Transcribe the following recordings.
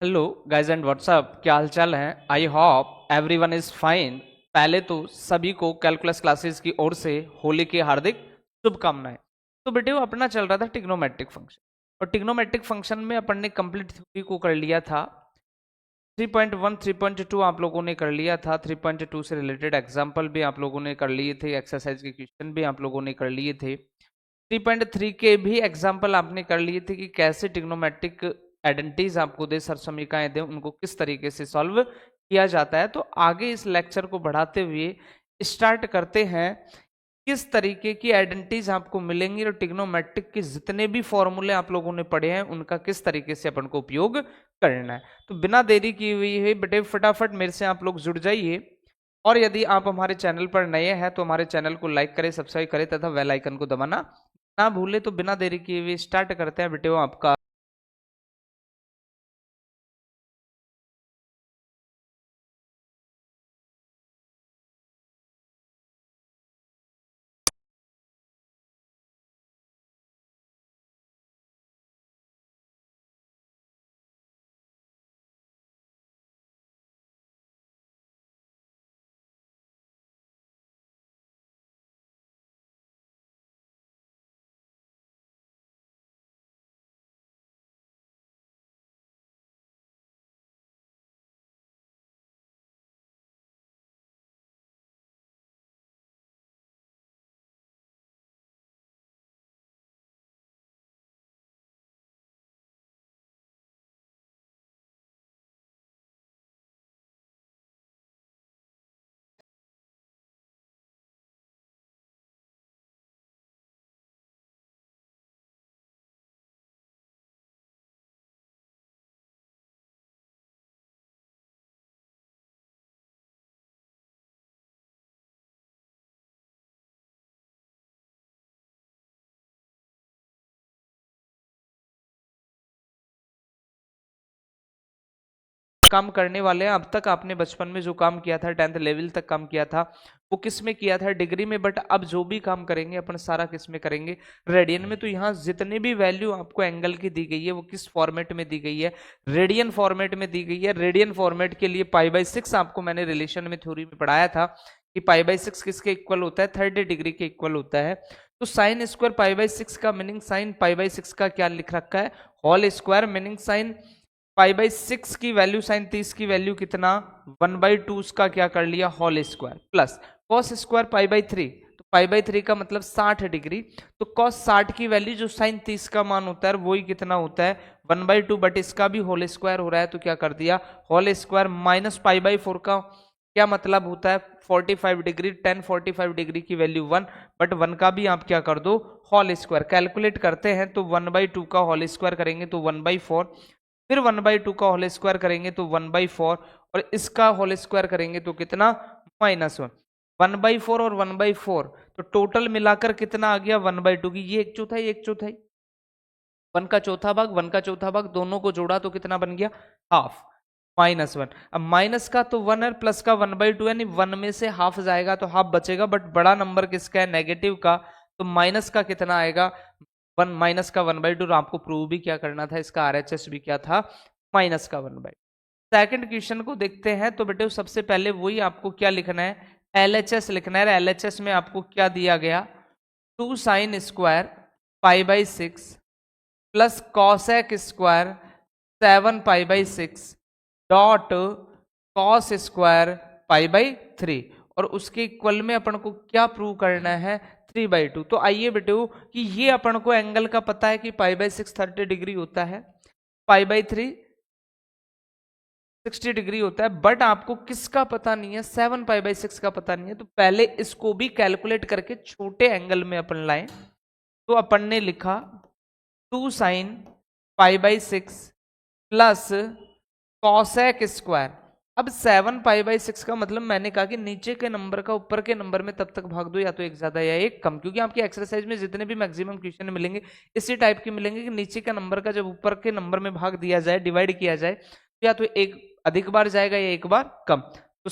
Hello guys and WhatsApp, क्या हाल चाल है। I hope everyone is fine. पहले तो सभी को कैलकुलस क्लासेस की ओर से होली की हार्दिक शुभकामनाएं। तो बेटे वो अपना चल रहा था ट्रिग्नोमेट्रिक फंक्शन, और ट्रिग्नोमेट्रिक फंक्शन में अपन ने कंप्लीट थ्योरी को कर लिया था। 3.1 3.2 आप लोगों ने कर लिया था। 3.2 से रिलेटेड एग्जाम्पल भी आप लोगों ने कर लिए थे, एक्सरसाइज के क्वेश्चन भी आप लोगों ने कर लिए थे। 3.3 के भी एग्जाम्पल आपने कर लिए थे कि कैसे ट्रिग्नोमेट्रिक आइडेंटिटीज आपको दे, सरसमीकाएं दे, उनको किस तरीके से सॉल्व किया जाता है। तो आगे इस लेक्चर को बढ़ाते हुए स्टार्ट करते हैं किस तरीके की आइडेंटिटीज आपको मिलेंगी और ट्रिग्नोमेट्रिक के जितने भी फॉर्मूले आप लोगों ने पढ़े हैं उनका किस तरीके से अपन को उपयोग करना है। तो बिना देरी की हुई है बेटे फटाफट मेरे से आप लोग जुड़ जाइए, और यदि आप हमारे चैनल पर नए हैं तो हमारे चैनल को लाइक करें, सब्सक्राइब करें तथा बेल आइकन को दबाना ना भूले। तो बिना देरी किए हुए स्टार्ट करते हैं बेटे आपका काम करने वाले हैं। अब तक आपने बचपन में जो काम किया था, 10th लेवल तक काम किया था, वो किस में किया था? डिग्री में। बट अब जो भी काम करेंगे अपन सारा किस में करेंगे? रेडियन में। तो यहाँ जितने भी वैल्यू आपको एंगल की दी गई है वो किस फॉर्मेट में दी गई है? रेडियन फॉर्मेट में दी गई है। रेडियन फॉर्मेट के लिए पाई/6 आपको मैंने रिलेशन में थ्योरी में पढ़ाया था कि पाई/6 किसके इक्वल होता है? 30 डिग्री के इक्वल होता है। तो साइन स्क्वायर पाई/6 का मीनिंग साइन पाई/6 का क्या लिख रखा है? Whole square. Meaning sine pi की वैल्यू साइन 30 की वैल्यू कितना? 1/2 उसका क्या कर लिया? Whole square. Plus cos square पाई/3, तो पाई/3 का मतलब 60 डिग्री। तो कॉस 60 की वैल्यू जो साइन 30 का मान होता है वही कितना होता है? 1/2। बट इसका भी होल स्क्वायर हो रहा है तो क्या कर दिया? Whole square. माइनस पाई/4 का क्या मतलब होता है? 45 डिग्री। 10 45 डिग्री की वैल्यू 1, बट 1 का भी आप क्या कर दो? Whole square. कैलकुलेट करते हैं तो 1/2 का होल स्क्वायर करेंगे तो 1/4, फिर 1/2 का होल स्क्वायर करेंगे तो 1/4, और इसका होल स्क्वायर करेंगे तो कितना? -1। 1/4 और 1/4 तो टोटल मिलाकर कितना आ गया? 1/2 की ये एक चौथाई, एक चौथाई। 1 का चौथा भाग, 1 का चौथा भाग, दोनों को जोड़ा तो कितना बन गया? हाफ। -1। अब माइनस का तो 1 है, प्लस का 1/2, यानी 1 में से हाफ जाएगा तो हाफ बचेगा। बट बड़ा नंबर किसका है? नेगेटिव का। तो माइनस का कितना आएगा? 1 माइनस का 1/2। आपको प्रूव भी क्या करना था? इसका आरएचएस भी क्या था? माइनस का 1/2। सेकंड क्वेश्चन को देखते हैं। तो बेटे सबसे पहले वही आपको क्या लिखना है? एलएचएस लिखना है। एलएचएस में आपको क्या दिया गया? 2 साइन स्क्वायर पाई/6 प्लस कॉसेक स्क्वायर 7 पाई/6 डॉट कॉस स्क्वायर पाई/3, और उसके इक्वल में अपन को क्या प्रूव करना है? 3/2। तो आइए बेटे कि ये अपन को एंगल का पता है कि पाई/6 30 डिग्री होता है, पाई/3 60 डिग्री होता है। बट आपको किसका पता नहीं है? 7 पाई/6 का पता नहीं है। तो पहले इसको भी कैलकुलेट करके छोटे एंगल में अपन लाएं। तो अपन ने लिखा 2 साइन पाई/6 प्लस कॉसेक स्क्वायर। अब 7 पाई/6 का मतलब मैंने कहा कि नीचे के नंबर का ऊपर के नंबर में तब तक भाग दो, या तो एक ज्यादा या एक कम, क्योंकि आपकी एक्सरसाइज में जितने भी मैक्सिमम क्वेश्चन मिलेंगे इसी टाइप के मिलेंगे कि नीचे का नंबर का जब ऊपर के नंबर में भाग दिया जाए, डिवाइड किया जाए, तो या तो एक अधिक बार जाएगा या एक बार कम। तो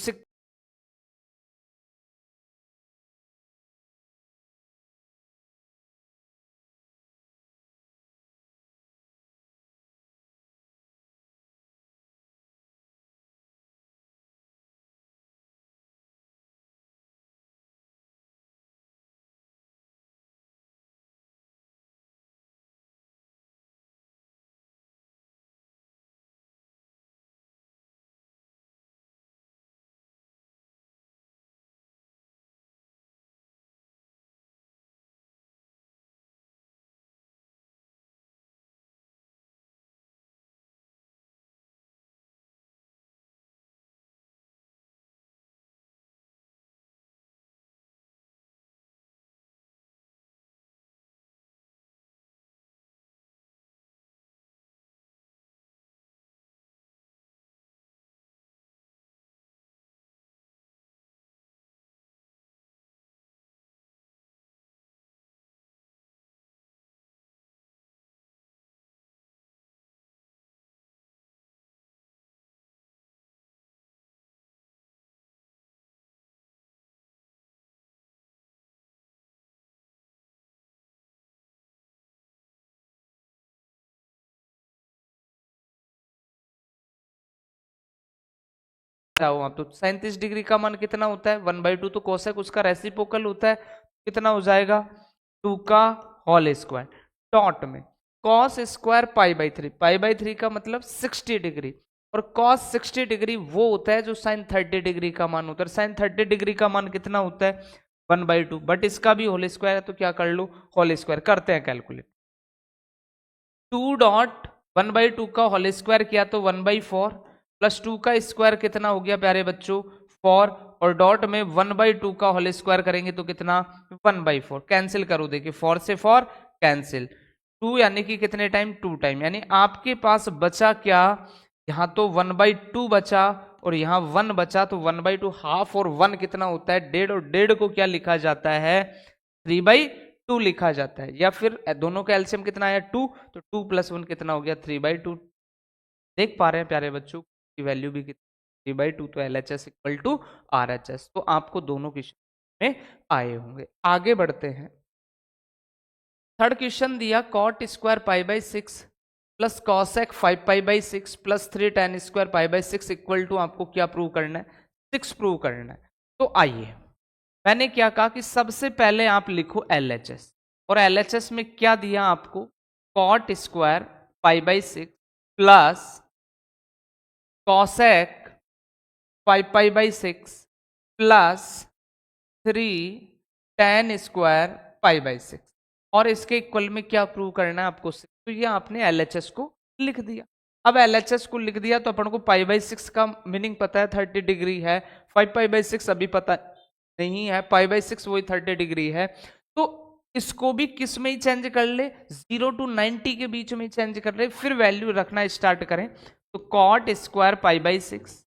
जाओ आप, तो 37 डिग्री का मान कितना होता है 1/2, तो कोसेक उसका रेसिप्रोकल होता है, कितना हो जाएगा 2 का होल स्क्वायर डॉट में cos square pi by three का मतलब 60 डिग्री, और कॉस 60 डिग्री वो होता है जो साइन 30 डिग्री का मान होता है। साइन 30 डिग्री का मान कितना होता है 1/2, बट इसका भी होल स्क्वायर है तो क्या कर लो होल स्क्वायर, करते हैं कैलकुलेट। 2.1/2 का होल स्क्वायर किया तो 1/4 प्लस 2 का स्क्वायर कितना हो गया प्यारे बच्चों 4, और डॉट में 1/2 का होल स्क्वायर करेंगे तो कितना 1/4, कैंसिल करो देखिए 4 से 4 कैंसिल, 2 यानी कि कितने टाइम 2 टाइम, यानी आपके पास बचा क्या, यहाँ तो 1/2 बचा और यहाँ 1 बचा, तो 1/2 हाफ और 1 कितना होता है 1.5, और 1.5 को क्या लिखा जाता है 3/2 लिखा जाता है, या फिर दोनों का एलसीएम कितना आया 2, तो 2 + 1 कितना हो गया 3/2। देख पा रहे हैं प्यारे बच्चों की वैल्यू भी कितनी 3/2, तो LHS = RHS, तो आपको दोनों क्वेश्चन में आए होंगे। आगे बढ़ते हैं, थर्ड क्वेश्चन दिया cot square π/6 plus cosec 5π/6 plus 3 tan square π/6 equal to आपको क्या प्रूव करना है 6 प्रूव करना है। तो आइए, मैंने क्या कहा कि सबसे पहले आप लिखो LHS, और LHS में क्या दिया आपको cot square π/6 plus cosec 5π/6 plus 3 tan square π/6, और इसके इक्वल में क्या प्रूव करना है आपको 6, तो ये आपने LHS को लिख दिया। अब LHS को लिख दिया तो अपन को π/6 का मीनिंग पता है 30 डिग्री है, 5π/6 अभी पता नहीं है, π/6 वही 30 डिग्री है, तो इसको भी किस में ही चेंज कर ले 0 to 90 के बीच में चेंज कर ले, फिर वैल्यू रखना स्टार्ट करें, तो cot स्क्वायर π/6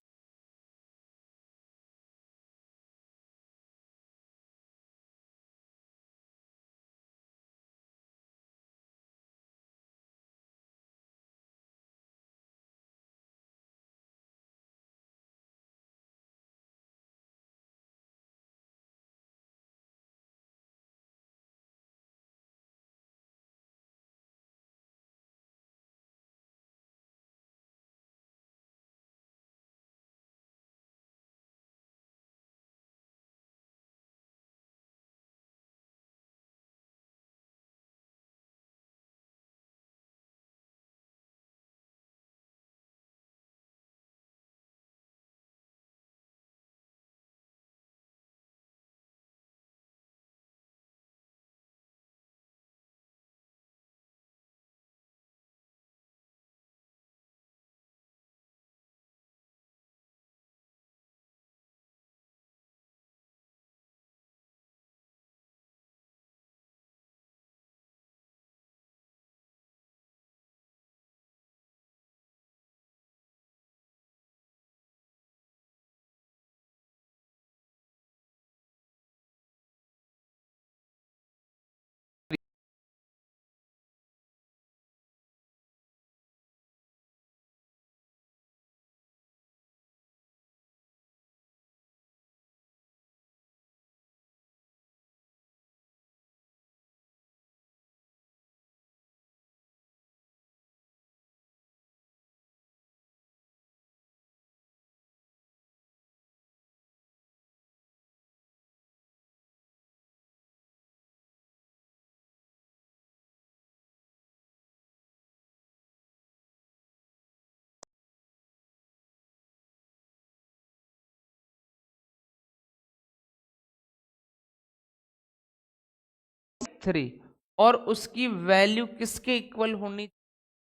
3, और उसकी वैल्यू किसके इक्वल होनी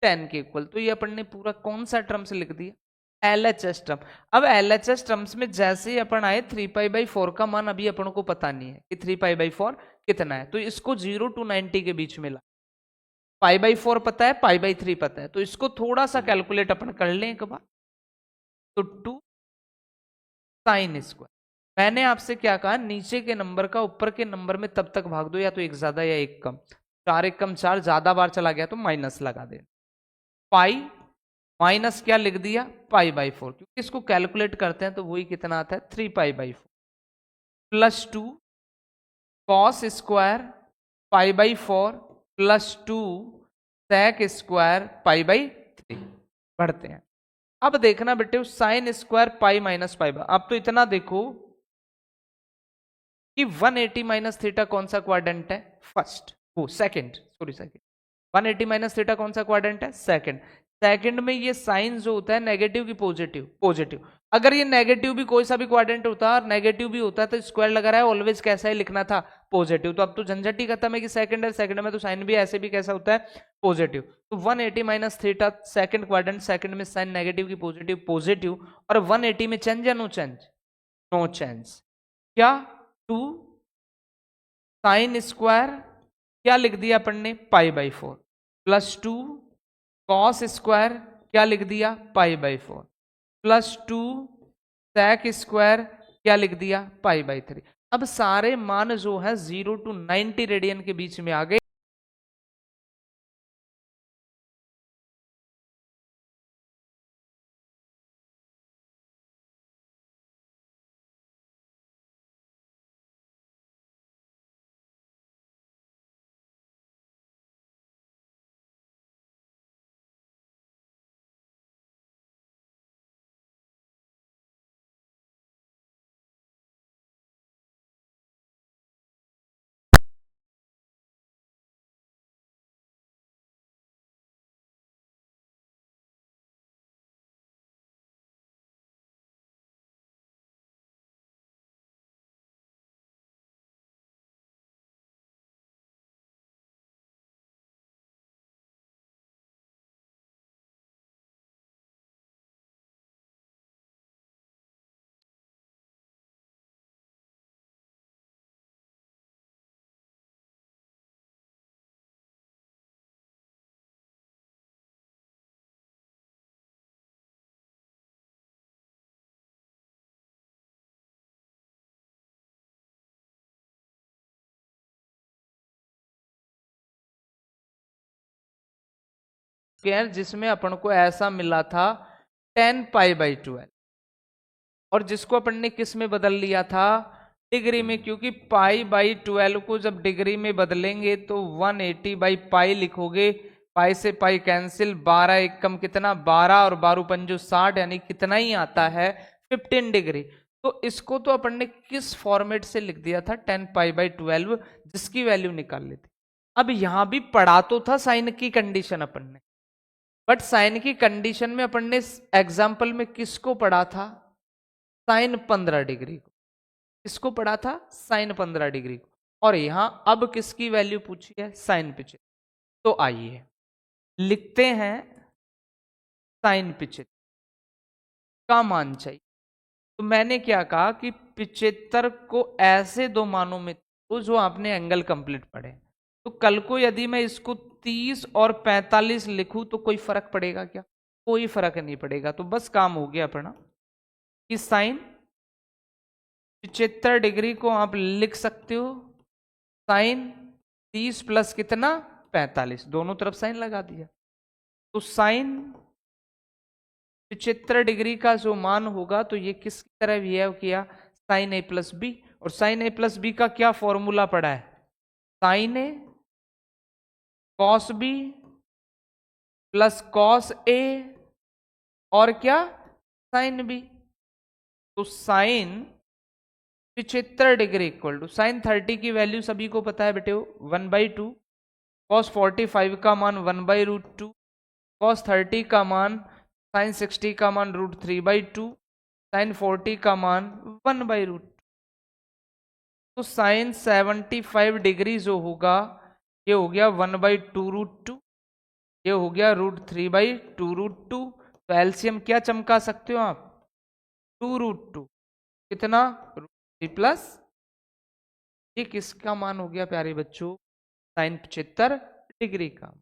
10 के इक्वल, तो ये अपन ने पूरा कौन सा टर्म्स लिख दिया LHS टर्म। अब LHS टर्म्स में जैसे ही अपन आए 3π/4 का मान अभी अपन को पता नहीं है कि 3π/4 कितना है, तो इसको 0 to 90 के बीच में ला, π/4 पता है π/3 पता है, तो इसको थोड़ा सा कैलकुलेट अपन कर लें एक बार, तो 2 sin स्क्वायर, मैंने आपसे क्या कहा नीचे के नंबर का ऊपर के नंबर में तब तक भाग दो, या तो एक ज्यादा या एक कम, 4 1 कम 4, ज्यादा बार चला गया तो माइनस लगा दे, पाई माइनस क्या लिख दिया π/4, क्योंकि इसको कैलकुलेट करते हैं तो वही कितना आता है 3π/4 plus 2 cos square π/4 plus 2 sec square π/3, बढ़ते हैं। अब देखना बेटे sine square pi minus pi, अब तो इतना देखो कि 180 माइनस थीटा कौन सा क्वाड्रेंट है, फर्स्ट, वो second, sorry second, 180 minus theta कौन सा क्वाड्रेंट है, सेकंड। सेकंड में ये साइन जो होता है नेगेटिव की पॉजिटिव, पॉजिटिव। अगर ये नेगेटिव भी कोई सा भी क्वाड्रेंट होता और नेगेटिव भी होता तो स्क्वायर लगा रहा है ऑलवेज कैसा ही लिखना था, पॉजिटिव। तो अब तो झंझट ही खत्म है कि सेकंड है, सेकंड में तो साइन भी ऐसे भी कैसा होता है, पॉजिटिव। तो 180 minus theta second quadrant, second में साइन नेगेटिव की पॉजिटिव, पॉजिटिव। और 180 में चेंज या नो चेंज, नो चेंज। क्या 2 साइन स्क्वायर क्या लिख दिया अपन ने, pi by 4, plus 2 cos square क्या लिख दिया, pi by 4, plus 2 sec square क्या लिख दिया, पाई बाई 3। अब सारे मान जो है 0 to 90 रेडियन के बीच में आ गए। जिसमें अपन को ऐसा मिला था 10 पाई बाई 12, और जिसको अपन ने किस में बदल लिया था, डिग्री में, क्योंकि पाई बाई 12 को जब डिग्री में बदलेंगे तो 180 बाई पाई लिखोगे, पाई से पाई कैंसिल, 12 एक कम कितना 12 और 12 पंजो 60, यानी कितना ही आता है 15 डिग्री। तो इसको तो अपन ने किस फॉर्मेट से लिख दिया था, 10 पाई बाई 12, जिसकी वैल्यू निकाल ली थी। अब यहां भी पढ़ा तो था साइन की कंडीशन अपन ने, बट साइन की कंडीशन में अपन ने एग्जाम्पल में किसको पढ़ा था, साइन 15 डिग्री को। किसको पढ़ा था, साइन 15 डिग्री को। और यहां अब किसकी वैल्यू पूछी है, साइन 75। तो आइए लिखते हैं साइन 75 का मान चाहिए। तो मैंने क्या कहा कि 75 को ऐसे दो मानों में तो जो आपने एंगल कंप्लीट पढ़े। तो कल को यदि मैं इसको 30 और 45 लिखूं तो कोई फर्क पड़ेगा क्या, कोई फर्क नहीं पड़ेगा। तो बस काम हो गया अपना कि साइन 75 डिग्री को आप लिख सकते हो साइन 30 प्लस कितना 45, दोनों तरफ साइन लगा दिया। तो साइन 75 डिग्री का जो मान होगा तो ये किसकी तरह बिहेव किया, साइन ए प्लस बी। और साइन ए प्लस बी का क्या फॉर्मूला पड़ा है, sine A cos B plus cos A और क्या साइन बी। तो sine 75 degree equal to sine 30 की वैल्यू सभी को पता है बेटे, 1/2, कॉस 45 का मान 1/√2, कॉस 30 का मान, साइन 60 का मान √3/2, साइन 40 का मान 1/√2। तो साइन 75 डिग्री जो होगा ये हो गया 1/2√2, ये हो गया √3/2√2। तो एलसीएम क्या चमका सकते हो आप, 2√2, कितना √3 प्लस, ये किसका मान हो गया प्यारे बच्चों, साइन 75 डिग्री का।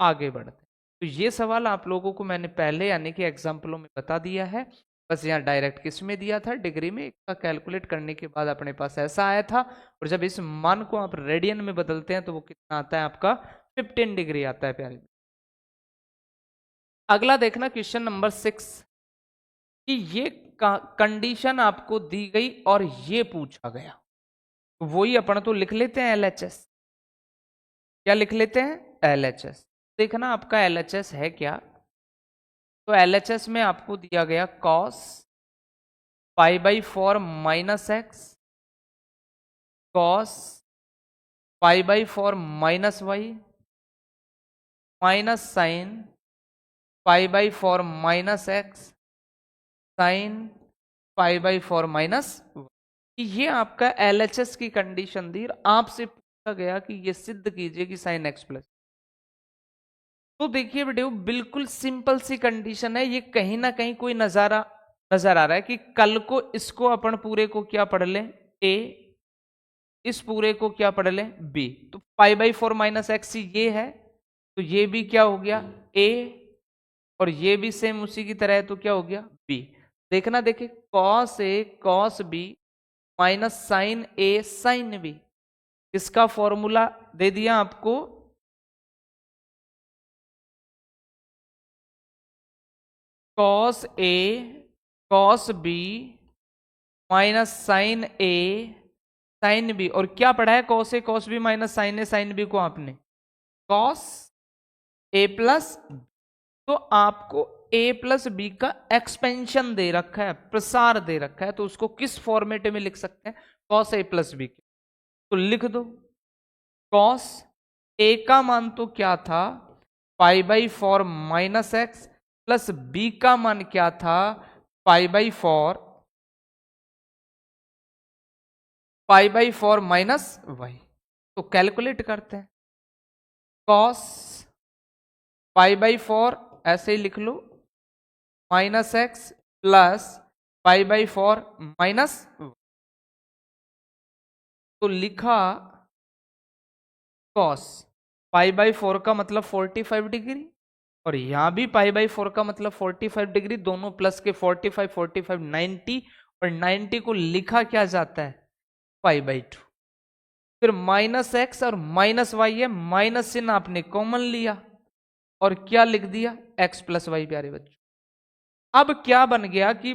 आगे बढ़ते, तो ये सवाल आप लोगों को मैंने पहले यानी कि एग्जाम्पलों में बता दिया है। बस यहाँ डायरेक्ट किस में दिया था, डिग्री में। इसका कैलकुलेट करने के बाद अपने पास ऐसा आया था, और जब इस मान को आप रेडियन में बदलते हैं तो वो कितना आता है आपका 15 डिग्री आता है प्यारे। अगला देखना क्वेश्चन नंबर 6 कि ये कंडीशन आपको दी गई और ये पूछा गया, तो वही अपन तो लिख लेते हैं एलएचएस। क्या लिख लेते हैं, एलएचएस। देखना आपका एलएचएस है क्या, तो LHS में आपको दिया गया cos π/4 minus x, cos π/4 minus y, minus sine π/4 minus x, sine π/4 minus. ये आपका LHS की कंडीशन दी, आपसे पूछा गया कि ये सिद्ध कीजिए कि साइन एक्स प्लस। तो देखिए बेटे बिल्कुल सिंपल सी कंडीशन है, ये कहीं ना कहीं कोई नजारा नजर आ रहा है कि कल को इसको अपन पूरे को क्या पढ़ लें ए, इस पूरे को क्या पढ़ लें बी। तो π/4 माइनस एक्स ये है, तो ये भी क्या हो गया ए, और ये भी सेम उसी की तरह है, तो क्या हो गया बी। देखना देखिए cos A cos B minus sign A sine B, इसका फॉर्मूला दे दिया आपको, cos A cos B minus sign A sine B, और क्या पढ़ा है cos A cos B minus sign A sine B को आपने कॉस ए प्लस, तो आपको ए प्लस बी का एक्सपेंशन दे रखा है, प्रसार दे रखा है, तो उसको किस फॉर्मेट में लिख सकते हैं कॉस ए प्लस बी के, तो लिख दो कॉस ए का मान तो क्या था π/4 माइनस एक्स, प्लस बी का मान क्या था π/4 माइनस वाई। तो कैलकुलेट करते हैं, कॉस π/4 ऐसे ही लिख लो माइनस एक्स प्लस π/4 माइनस, तो लिखा कॉस π/4 का मतलब 45 डिग्री, और यहां भी π/4 का मतलब 45 डिग्री, दोनों प्लस के 45 45 90, और 90 को लिखा क्या जाता है π/2। फिर माइनस एक्स और माइनस वाई है, माइनस चिन्ह आपने कॉमन लिया और क्या लिख दिया एक्स प्लस वाई। प्यारे बच्चों अब क्या बन गया कि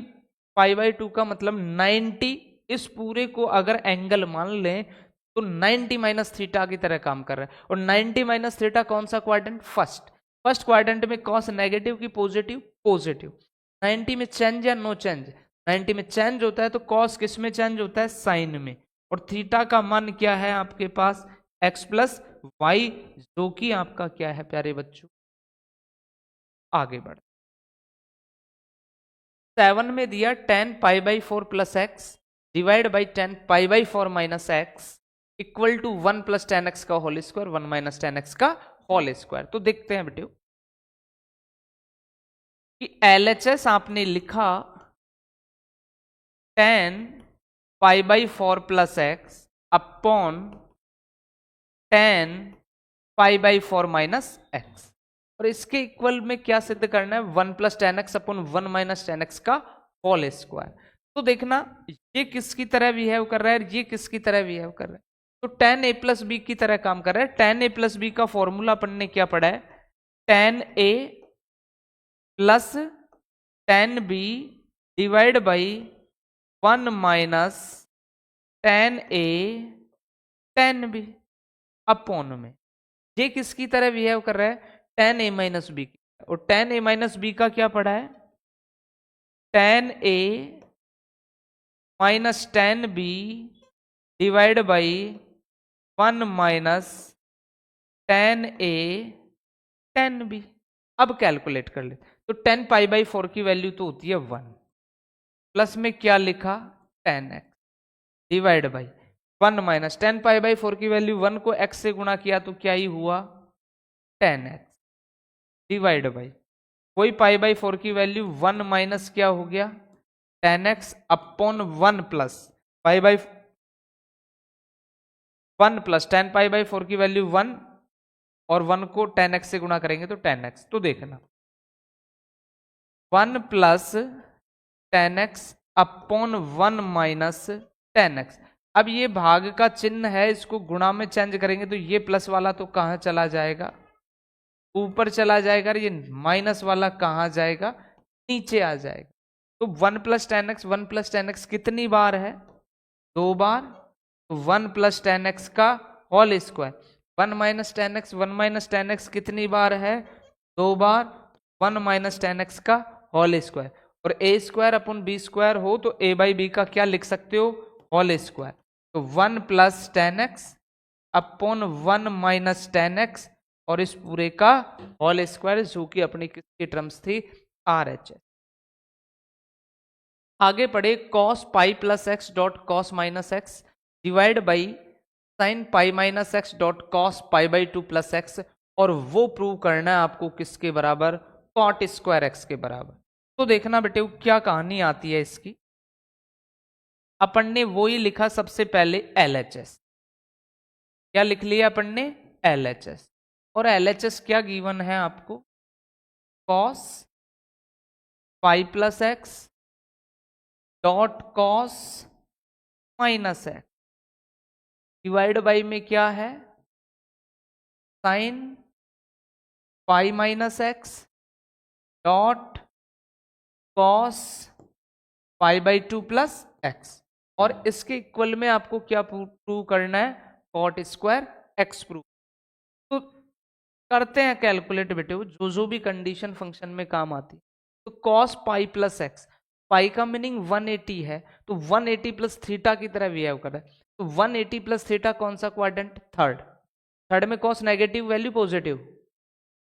π/2 का मतलब 90, इस पूरे को अगर एंगल मान लें तो 90 माइनस थीटा की तरह काम कर रहा है, और 90 माइनस थीटा कौन सा क्वाड्रेंट फर्स्ट क्वाड्रेंट में कॉस नेगेटिव की पॉजिटिव पॉजिटिव, 90 में चेंज या नो चेंज, 90 में चेंज होता है तो कॉस किस में चेंज होता है साइन में, और थीटा का मान क्या है आपके पास एक्स प्लस वाई, जो कि आपका क्या है प्यारे बच्चों। आगे बढ़ 7 में दिया tan π/4 plus x divide by tan π/4 minus x equal to 1 plus tan x का whole square 1 minus tan x का होल स्क्वायर। तो देखते हैं बेटे कि LHS आपने लिखा tan π/4 plus x upon tan π/4 minus x, और इसके इक्वल में क्या सिद्ध करना है 1 plus tan x upon 1 minus tan x का होल स्क्वायर। तो देखना ये किसकी तरह बिहेव कर रहा है, ये किसकी तरह बिहेव कर रहा है, तो tan a प्लस बी की तरह काम कर रहा है। tan a प्लस बी का फॉर्मूला अपन ने क्या पढ़ा है tan a plus tan b divide by 1 minus tan a tan b upon में, ये किसकी तरह बिहेव कर रहा है tan a माइनस बी, और tan a माइनस बी का क्या पढ़ा है tan a minus tan b divide by 1 minus tan a tan b। अब कैलकुलेट कर ले, तो tan π/4 की वैल्यू तो होती है 1, प्लस में क्या लिखा tan x divide by 1 minus tan π/4 की वैल्यू 1 को x से गुणा किया तो क्या ही हुआ tan x डिवाइड बाई कोई π/4 की वैल्यू 1 माइनस क्या हो गया tan x upon 1 plus one plus tan π/4 की वैल्यू 1, और 1 को tan x से गुणा करेंगे तो tan x। तो देखना 1 plus tan x upon 1 minus tan x। अब ये भाग का चिन्ह है, इसको गुणा में चेंज करेंगे तो ये प्लस वाला तो कहां चला जाएगा ऊपर चला जाएगा, ये माइनस वाला कहां जाएगा नीचे आ जाएगा। तो 1 प्लस tan x कितनी बार है 2 बार, तो 1 प्लस tan x का whole square 1 minus tan x कितनी बार है 2 बार, 1 माइनस टेन एक्स का होल स्क्वायर, और ए स्क्वायर अपन बी स्क्वायर हो तो ए बाई बी का क्या लिख सकते हो, होल स्क्वायर। तो 1 plus tan x upon 1 minus tan x और इस पूरे का होल स्क्वायर, जो कि अपनी किसकी टर्म्स थी, आर एच एस। आगे पढ़े, cos pi plus x dot cos minus x divide by sine pi minus x dot cos pi by two plus x, और वो प्रूव करना है आपको किसके बराबर, कॉट स्क्वायर एक्स के बराबर। तो देखना बेटे क्या कहानी आती है इसकी। अपन ने वो ही लिखा सबसे पहले LHS, क्या लिख लिया अपन ने, LHS, और LHS क्या गिवन है आपको, cos pi plus x dot cos minus x divide by में क्या है, sine pi minus x dot cos pi by two plus x, और इसके इक्वल में आपको क्या प्रूव करना है, कॉट स्क्वायर एक्स प्रूव। तो करते हैं कैलकुलेट बेटे, जो जो भी कंडीशन फंक्शन में काम आती। तो कॉस पाई प्लस एक्स, पाई का मीनिंग 180 है, तो 180 प्लस थीटा की तरह बिहेव कर रहा है। तो 180 प्लस थीटा कौन सा क्वाड्रेंट, थर्ड। थर्ड में कॉस नेगेटिव वैल्यू पॉजिटिव,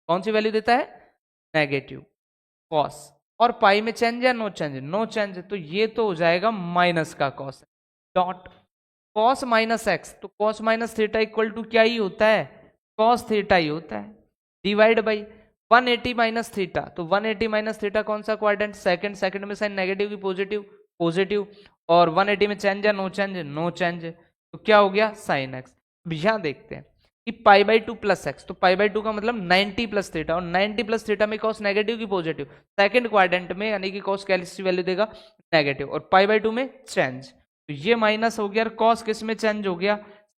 कौन सी वैल्यू देता है, नेगेटिव कॉस, और पाई में चेंज या नो चेंज, नो चेंज, तो ये तो हो जाएगा माइनस का cos dot cos minus x, तो cos minus theta equal to क्या ही होता है, कॉस थीटा ही होता है, डिवाइड बाई 180 माइनस थीटा, तो 180 माइनस थीटा कौन सा क्वाड्रेंट, सेकंड, सेकंड में साइन नेगेटिव की पॉजिटिव, पॉजिटिव, और 180 में चेंज या नो चेंज, नो चेंज, तो क्या हो गया, साइन एक्स। अब यहां देखते हैं कि पाई बाई टू प्लस एक्स, तो पाई बाई टू का मतलब 90 प्लस थीटा, और 90 प्लस थीटा में कॉस नेगेटिव की पॉजिटिव, सेकंड क्वाड्रेंट में, यानी कि कॉस कैसी वैल्यू देगा, नेगेटिव, और पाई बाई टू में चेंज, तो ये माइनस हो गया, और कॉस किस में चेंज हो गया,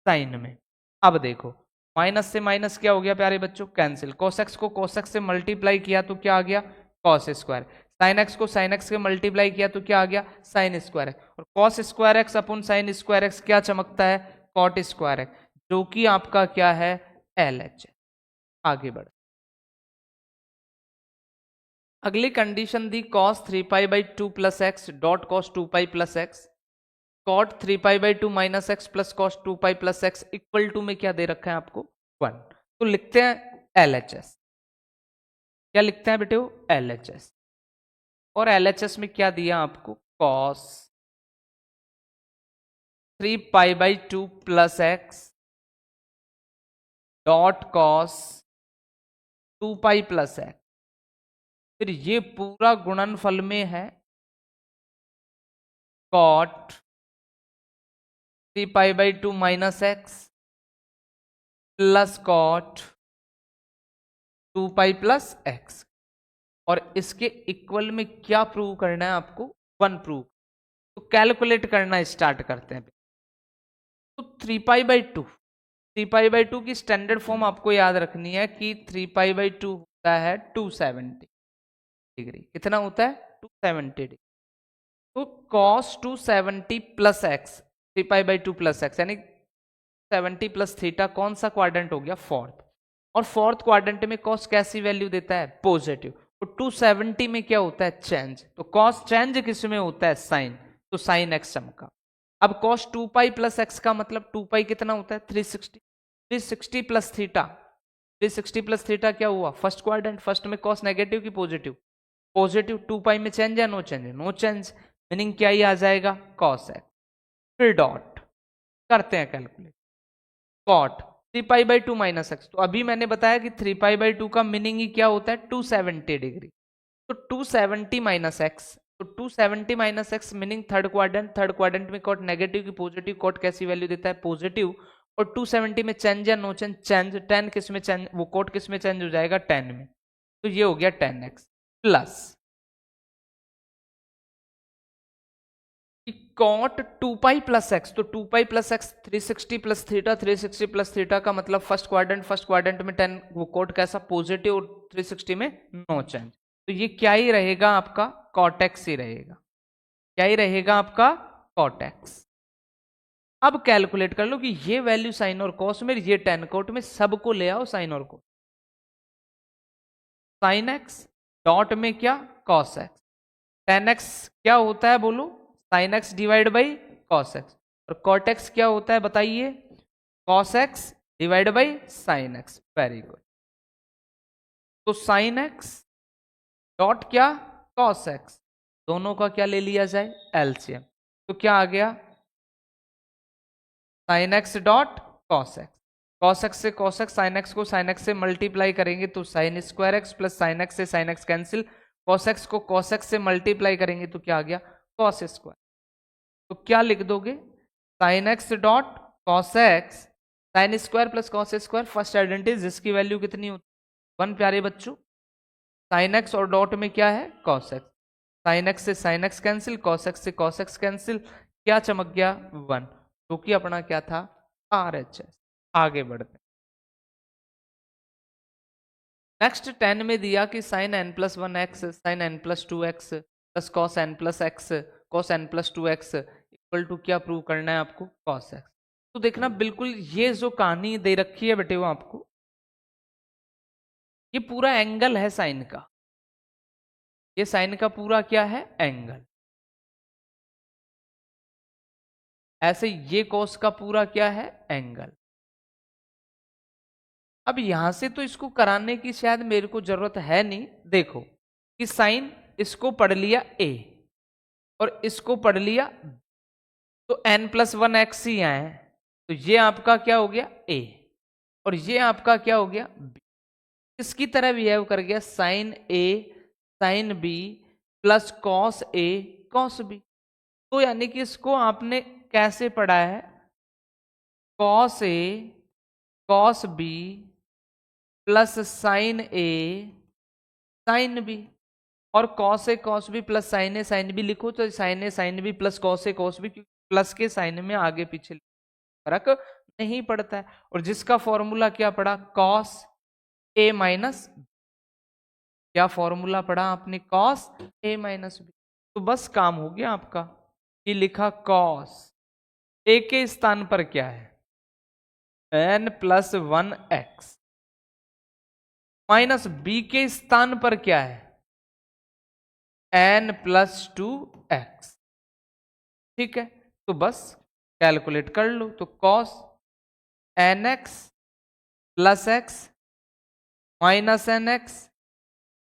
साइन में। अब देखो माइनस से माइनस क्या हो गया प्यारे बच्चों, कैंसिल, कॉस एक्स को कॉस एक्स से मल्टीप्लाई किया तो क्या आ गया, कॉस स्क्वायर, साइन एक्स को साइन एक्स से मल्टीप्लाई किया तो क्या आ गया, साइन स्क्वायर, और cos square x upon sign square x क्या चमकता है, कॉट स्क्वायर एक्स, जो कि आपका क्या है, LH। आगे बढ़, अगली कंडीशन दी, cos 3 pi by two plus x dot cos 2 pi plus x, cot 3 pi by two minus x plus cos 2 pi plus x equal to में क्या दे रखा है आपको, 1। तो लिखते हैं LHS, क्या लिखते हैं बेटे, LHS, और LHS में क्या दिया आपको, cos 3 pi by two plus x dot cos 2 pi plus x, फिर ये पूरा गुणनफल में है cot 3 pi by two minus x plus cot 2 pi plus x, और इसके इक्वल में क्या प्रूव करना है आपको, 1 प्रूव। तो कैलकुलेट करना स्टार्ट करते हैं। तो 3 pi by to, 3 pi by to की स्टैंडर्ड फॉर्म आपको याद रखनी है कि 3 पाई बाई टू होता है 270 डिग्री, कितना होता है, 270 डिग्री। तो cos 270 plus x, 3 pi by two plus x, यानी 70 प्लस थीटा, कौन सा क्वाड्रेंट हो गया, फोर्थ, और फोर्थ क्वाड्रेंट में कॉस कैसी वैल्यू देता है, पॉजिटिव, तो 270 में क्या होता है, चेंज, तो कॉस चेंज किस में होता है, साइन, तो साइन एक्स चमका। अब कॉस 2 पाई प्लस एक्स का मतलब 2 पाई कितना होता है, 360, 360 प्लस थीटा, 360 प्लस थीटा क्या हुआ, फर्स्ट क्वाड्रेंट, फर्स्ट में कॉस नेगेटिव की पॉजिटिव, पॉजिटिव, 2 पाई में चेंज या no change, no change, meaning क्या ही आ जाएगा, कॉस एक्स, फिर डॉट करते हैं calculate, cot 3 pi by two minus x, तो अभी मैंने बताया कि 3 पाई बाई टू का मीनिंग ही क्या होता है, 270 डिग्री, तो 270 माइनस एक्स, तो 270 minus x meaning third quadrant, third quadrant में कॉट नेगेटिव की पॉजिटिव, कॉट कैसी वैल्यू देता है, पॉजिटिव, और 270 में चेंज या नो चेंज, चेंज, 10 किस में चेंज, वो कॉट किस में चेंज हो जाएगा, 10 में, तो ये हो गया 10x plus cot 2 pi plus x, तो 2 pi plus x 360 plus theta, 360 plus theta का मतलब फर्स्ट क्वाड्रेंट में 10, वो कॉट कैसा, पॉजिटिव, और 360 में नो चेंज, तो ये क्या ही रहेगा आपका, कॉट एक्स ही रहेगा, क्या ही रहेगा आपका, कॉट एक्स। अब कैलकुलेट कर लो कि ये वैल्यू साइन और कॉस में, ये 10 कॉट में, सबको ले आओ साइन और कॉस, साइन एक्स डॉट में क्या, कॉस एक्स। टेन एक्स क्या होता है बोलो, sign x divide by cos x. और कॉट एक्स क्या होता है बताइए, cos x divide by sine x. Very good. तो साइन एक्स डॉट क्या, कॉस एक्स, दोनों का क्या ले लिया जाए, एलसीएम। तो क्या आ गया, sine x dot cos x. Cos x से कॉस एक्स, साइन एक्स को साइन एक्स से मल्टीप्लाई करेंगे तो sine square x plus sine x से sine x cancel, cos x को कॉस एक्स से मल्टीप्लाई करेंगे तो क्या आ गया, कॉस स्क्वायर। तो क्या लिख दोगे, sign x dot cos x, sine square plus cos square, first identity जिसकी वैल्यू कितनी होती है 1 प्यारे बच्चों। साइन एक्स और डॉट में क्या है, कॉस एक्स, साइन एक्स से sine x cancel, cos x से कॉस एक्स कैंसिल, क्या चमक गया 1, जो कि अपना क्या था, RHS। आगे बढ़ते, नेक्स्ट 10 में दिया कि sine n plus 1x sine n plus 2x plus cos n plus x cos n plus 2x equal to क्या प्रूव करना है आपको, कॉस x। तो देखना बिल्कुल ये जो कहानी दे रखी है बेटे वो आपको, ये पूरा एंगल है साइन का, ये साइन का पूरा क्या है, एंगल। ऐसे ये कॉस का पूरा क्या है, एंगल। अब यहां से तो इसको कराने की शायद मेरे को जरूरत है नहीं। देखो कि साइन इसको पढ़ लिया a और इसको पढ़ लिया, तो n प्लस 1x ही आए, तो ये आपका क्या हो गया a और ये आपका क्या हो गया b। इसकी तरह बिहेव कर गया, sine a sine b plus cos a cos b। तो यानी कि इसको आपने कैसे पढ़ा है, cos a cos b plus sine a sine b। और cos A cos B plus sine A sine B लिखो तो sine A sine B plus cos A cos B, क्योंकि प्लस के साइन में आगे पीछे फर्क नहीं पड़ता है। और जिसका फॉर्मूला क्या पड़ा, कॉस ए माइनस, क्या फॉर्मूला पढ़ा आपने, कॉस ए माइनस बी। तो बस काम हो गया आपका, ये लिखा कॉस ए के स्थान पर क्या है, n plus 1x minus B के स्थान पर क्या है, n प्लस 2x। ठीक है, तो बस कैलकुलेट कर लो, तो cos n x plus x minus n x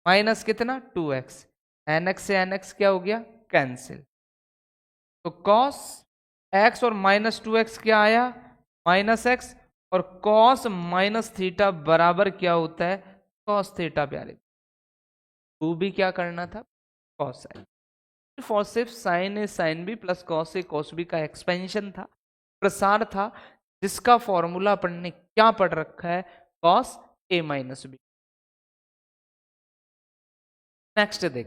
minus कितना 2x, एन एक्स से एन एक्स क्या हो गया, कैंसिल। तो कॉस एक्स और माइनस 2x क्या आया, माइनस एक्स, और कॉस माइनस थीटा बराबर क्या होता है, कॉस थीटा प्यारे। टू भी क्या करना था, कॉस एक्स। फॉर सिर्फ sign A sine B plus cos A cos B का एक्सपेंशन था, प्रसार था, जिसका फॉर्मूला अपन ने क्या पढ़ रखा है, cos A minus B. Next देख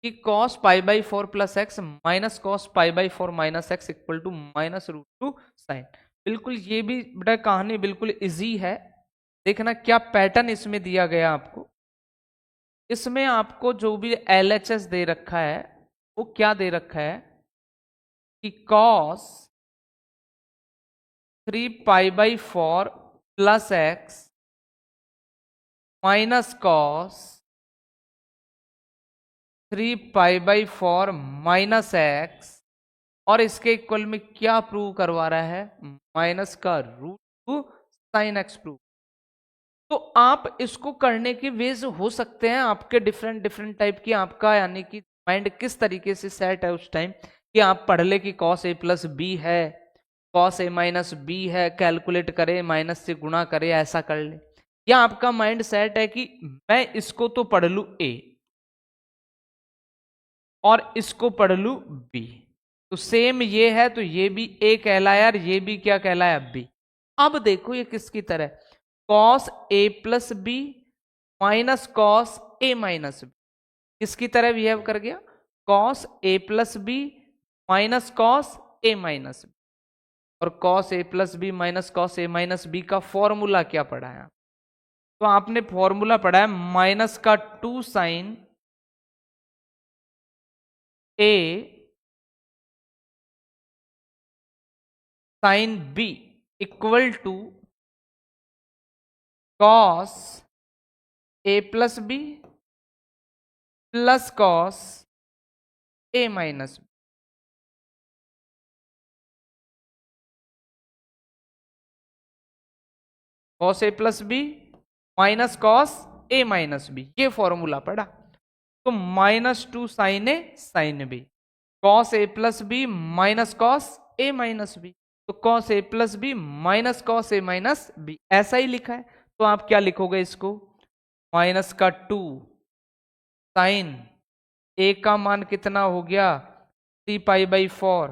कि cos pi by 4 plus x minus cos pi by 4 minus x equal to minus root two sine. बिल्कुल ये भी बेटा कहानी बिल्कुल इजी है। देखना क्या पैटर्न इसमें दिया गया आपको, इसमें आपको जो भी LHS दे रखा है वो क्या दे रखा है कि cos 3 pi by 4 plus x minus cos 3 pi by 4 minus x, और इसके इक्वल में क्या प्रूव करवा रहा है, माइनस का root two sine x prove. तो आप इसको करने के वेज हो सकते हैं आपके डिफरेंट डिफरेंट टाइप की, आपका यानी कि माइंड किस तरीके से सेट है उस टाइम कि आप पढ़ ले कि कॉस ए प्लस बी है, कॉस ए माइनस बी है, कैलकुलेट करे माइनस से गुणा करे, ऐसा कर ले। या आपका माइंड सेट है कि मैं इसको तो पढ़ लू ए और इसको पढ़ लू बी, तो सेम ये है तो ये भी ए कहलाया और ये भी क्या कहलाया, बी। अब देखो ये किसकी तरह, cos A plus B minus cos A minus B, किसकी तरह बिहेव कर गया, cos A plus B minus cos A minus B. और cos A plus B minus cos A minus B का फॉर्मूला क्या पढ़ा है, तो आपने फॉर्मूला पढ़ा है माइनस का 2 sine A sine B equal to cos A plus B plus cos A minus B. Cos A plus B minus cos A minus B, ये फॉर्मूला पड़ा। तो -2 sine A sine B, cos A plus B minus cos A minus B, तो cos A plus B minus cos A minus B, ऐसा ही लिखा है। तो आप क्या लिखोगे इसको, -2 साइन ए का मान कितना हो गया 3π/4,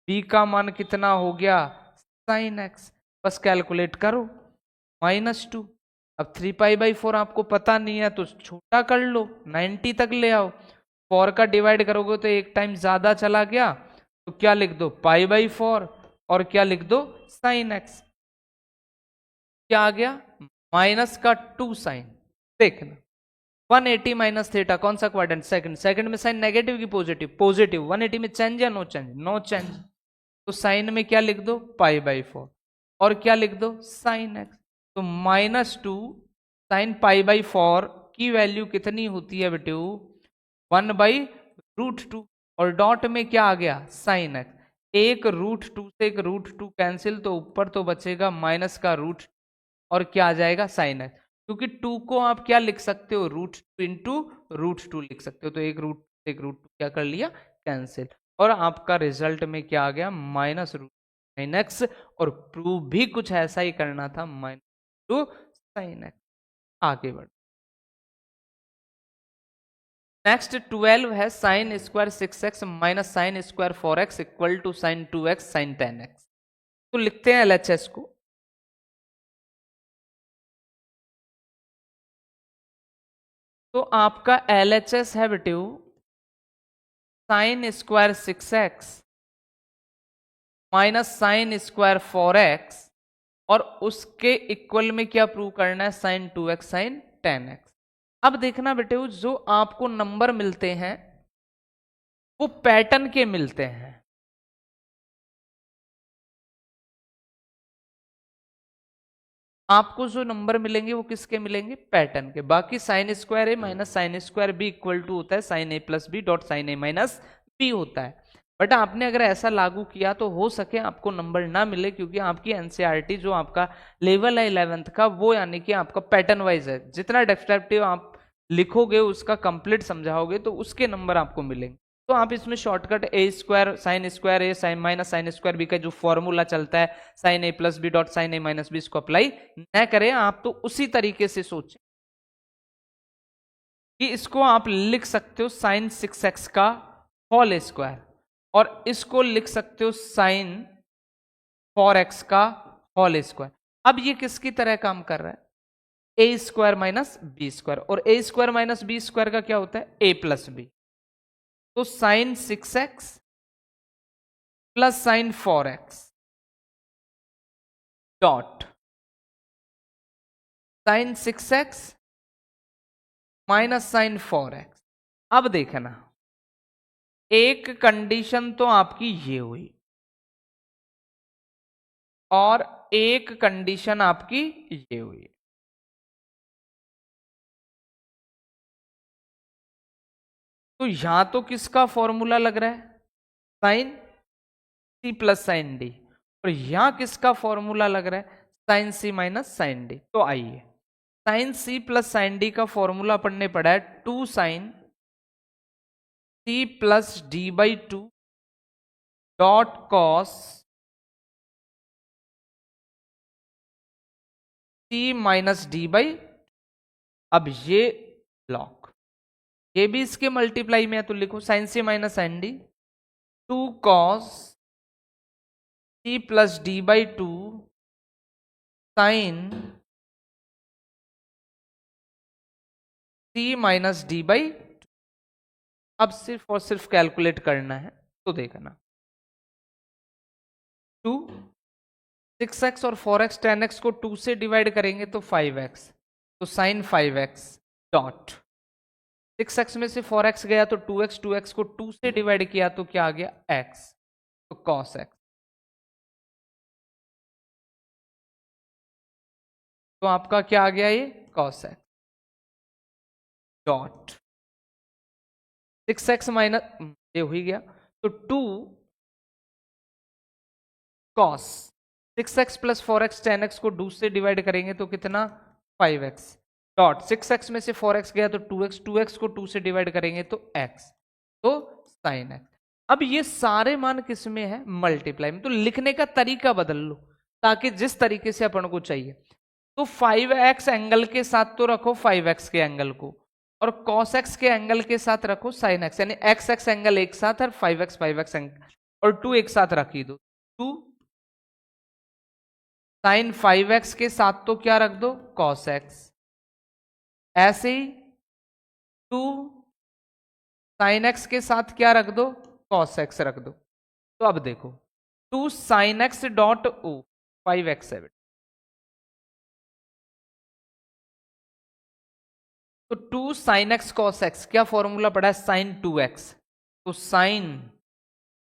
बी का मान कितना हो गया साइन एक्स, बस कैलकुलेट करो -2। अब 3π/4 आपको पता नहीं है तो छोटा कर लो, 90 तक ले आओ। 4 का डिवाइड करोगे तो एक टाइम ज्यादा चला गया, तो क्या लिख दो π/4 और क्या लिख दो साइन एक्स। क्या आ गया -2 साइन। देखना 180 माइनस थीटा, कौन सा क्वाड्रेंट, सेकंड। सेकंड में साइन नेगेटिव की पॉजिटिव, पॉजिटिव। 180 में चेंज या नो चेंज, नो चेंज। तो साइन में क्या लिख दो π/4 और क्या लिख दो साइन एक्स। तो -2 साइन π/4 की वैल्यू कितनी होती है बेटे 1/√2, और डॉट में क्या आ गया साइन एक्स। एक √2 से एक √2 कैंसिल, तो ऊपर तो बचेगा माइनस का रूट और क्या आ जाएगा साइन एक्स। क्योंकि 2 को आप क्या लिख सकते हो √2 इंटू √2 लिख सकते हो, तो एक √2 क्या कर लिया कैंसिल, और आपका रिजल्ट में क्या आ गया -√9x। और प्रूव भी कुछ ऐसा ही करना था -2 sin x। आगे बढ़, नेक्स्ट 12 है sine square 6x minus sine square 4x equal to sine 2x sine 10x। तो लिखते हैं LHS को। तो आपका LHS है बेटे sine square 6x minus sine square 4x, और उसके इक्वल में क्या प्रूव करना है साइन 2x साइन 10x। अब देखना बेटे जो आपको नंबर मिलते हैं वो पैटर्न के मिलते हैं। आपको जो नंबर मिलेंगे वो किसके मिलेंगे पैटर्न के। बाकी sine square A minus sine square B equal to होता है sine A plus B dot sine A minus B होता है। बट आपने अगर ऐसा लागू किया तो हो सके आपको नंबर ना मिले, क्योंकि आपकी एनसीईआरटी जो आपका लेवल है 11th का वो यानी कि आपका पैटर्न वाइज है। जितना डिस्क्रिप्टिव आप लिखोगे उसका कंप्लीट समझाओगे तो उसके नंबर आपको मिलेंगे। तो आप इसमें shortcut A square sine square A sine minus sine square B का जो फॉर्मूला चलता है sine A plus B dot sine A minus B, इसको अप्लाई न करें। आप तो उसी तरीके से सोचें कि इसको आप लिख सकते हो साइन 6x का होल स्क्वायर, और इसको लिख सकते हो साइन 4x का होल स्क्वायर। अब ये किसकी तरह काम कर रहा है A square minus B square, और A square minus B square का क्या होता है ए प्लस बी। तो sine 6x plus sine 4x dot sine 6x minus sine 4x। अब देखना एक कंडीशन तो आपकी ये हुई और एक कंडीशन आपकी ये हुई। तो यहां तो किसका फॉर्मूला लग रहा है sine C plus sine D, और यहां किसका फॉर्मूला लग रहा है sine C minus sine D. तो आइए sine C plus sine D का फॉर्मूला पढ़ने पड़ा है 2 sine C plus d/2 dot cos C minus d/। अब ये ब्लॉक ये भी इसके मल्टीप्लाई में है, तो लिखो sine C minus sine D 2 cos C plus d/2 sine C minus d/। अब सिर्फ और सिर्फ कैलकुलेट करना है, तो देखना 2 6x और 4x 10x को 2 से डिवाइड करेंगे तो 5x, तो साइन 5x डॉट 6x में से 4x गया तो 2x, 2x को 2 से डिवाइड किया तो क्या आ गया x, तो cos x। तो आपका क्या आ गया ये cos x dot 6x minus, ये हो ही गया, तो 2 cos 6x plus 4x, 10x को 2 से डिवाइड करेंगे तो कितना 5x, डॉट 6x में से 4x गया तो 2x, 2x को 2 से डिवाइड करेंगे तो x, तो sin x। अब ये सारे मान किस में है, मल्टीप्लाई में, तो लिखने का तरीका बदल लो ताकि जिस तरीके से अपन को चाहिए। तो 5x एंगल के साथ तो रखो 5x के एंगल को, और cos x के एंगल के साथ रखो sin x, यानी x x एंगल एक साथ और 5x एंगल और 2 एक साथ रख ही दो। 2 sin 5x के साथ तो क्या रख दो cos x, ऐसे ही 2 sin x के साथ क्या रख दो cos x रख दो। तो अब देखो 2 sin x dot o 5x है, तो 2 sin x cos x, क्या फॉर्मूला पड़ा है sin 2x, तो sin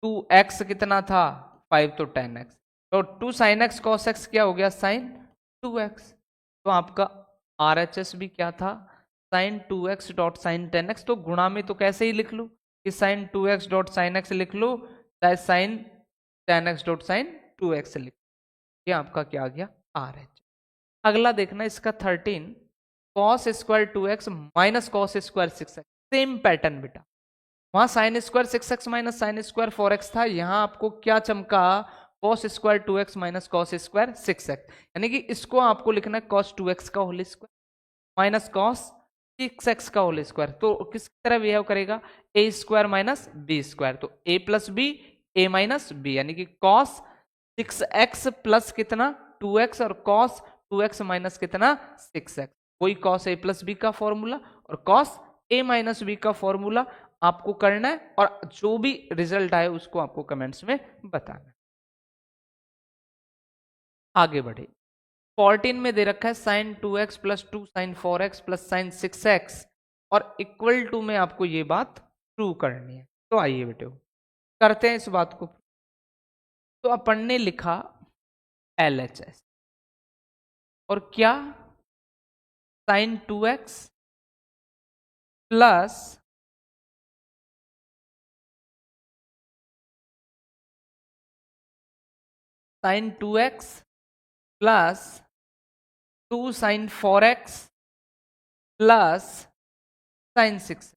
2x कितना था 5, तो 10x, तो 2 sin x cos x क्या हो गया sin 2x। तो आपका RHS भी क्या था sin 2x dot sin 10x, तो गुणा में तो कैसे ही लिख लो कि sin 2x dot sin x लिख लो, चाहे sin 10x dot sin 2x लिख, ये आपका क्या आ गया RH। अगला देखना इसका 13 cos square 2x minus cos square 6x, same pattern बेटा, वहां sin square 6x minus sin square 4x था, यहां आपको क्या चमका cos square 2x minus cos square 6x, यानी कि इसको आपको लिखना है cos 2x का whole square minus cos 6x का होल स्क्वायर, तो किस तरह बिहेव करेगा a square minus b square, तो a plus b a minus b, यानी कि cos 6x प्लस कितना 2x और cos 2x माइनस कितना 6x, कोई cos a प्लस b का फॉर्मूला और cos a माइनस b का फॉर्मूला आपको करना है, और जो भी रिजल्ट आए उसको आपको कमेंट्स में बताना है। आगे बढ़े, 14 में दे रखा है sin 2x plus 2 sin 4x plus sin 6x, और इक्वल टू में आपको ये बात प्रूव करनी है। तो आइए बेटे करते हैं इस बात को। तो अपन ने लिखा LHS, और क्या sin 2x plus sin 2x plus 2 sin 4x plus sin 6,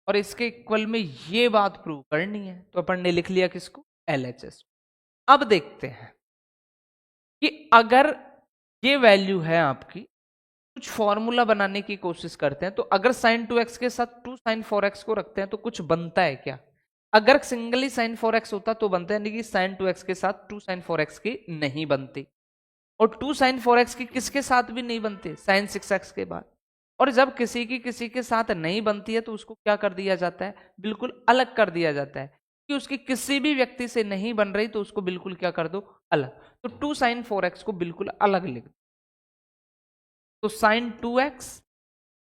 और इसके इक्वल में ये बात प्रूव करनी है, तो अपन ने लिख लिया किसको LHS। अब देखते हैं कि अगर ये वैल्यू है आपकी, कुछ फॉर्मूला बनाने की कोशिश करते हैं, तो अगर sin 2x के साथ 2 sin 4x को रखते हैं तो कुछ बनता है क्या, अगर सिंगली sin 4x होता तो बनता है, नहीं कि sin 2x के साथ 2 sin 4x की नहीं बनती, और 2 sin 4x की किसके साथ भी नहीं बनती sin 6x के बाद, और जब किसी की किसी के साथ नहीं बनती है तो उसको क्या कर दिया जाता है, बिल्कुल अलग कर दिया जाता है, कि उसकी किसी भी व्यक्ति से नहीं बन रही तो उसको बिल्कुल क्या कर दो अलग, तो 2 sin 4x को बिल्कुल अलग लिख दो, तो sin 2x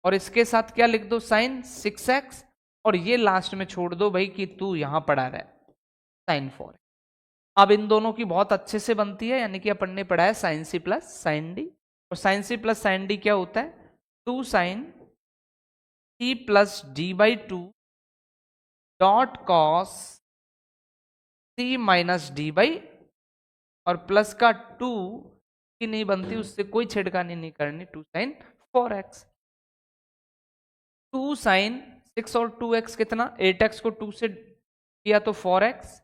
और इसके साथ क्या लिख दो sin 6x, और ये लास्ट में छोड़ दो भाई कि तू यहां पढ़ा रहा है sin 4x। अब इन दोनों की बहुत अच्छे से बनती है, यानी कि अपन ने पढ़ा है sin c plus sin d, और sin c plus sin d क्या होता है 2 sin c plus d by 2 dot cos c minus d by, और प्लस का 2 की नहीं बनती उससे कोई छेड़खानी नहीं करनी, 2 sin 4x, 2 sin 6 और 2x कितना 8x को 2 से किया तो 4x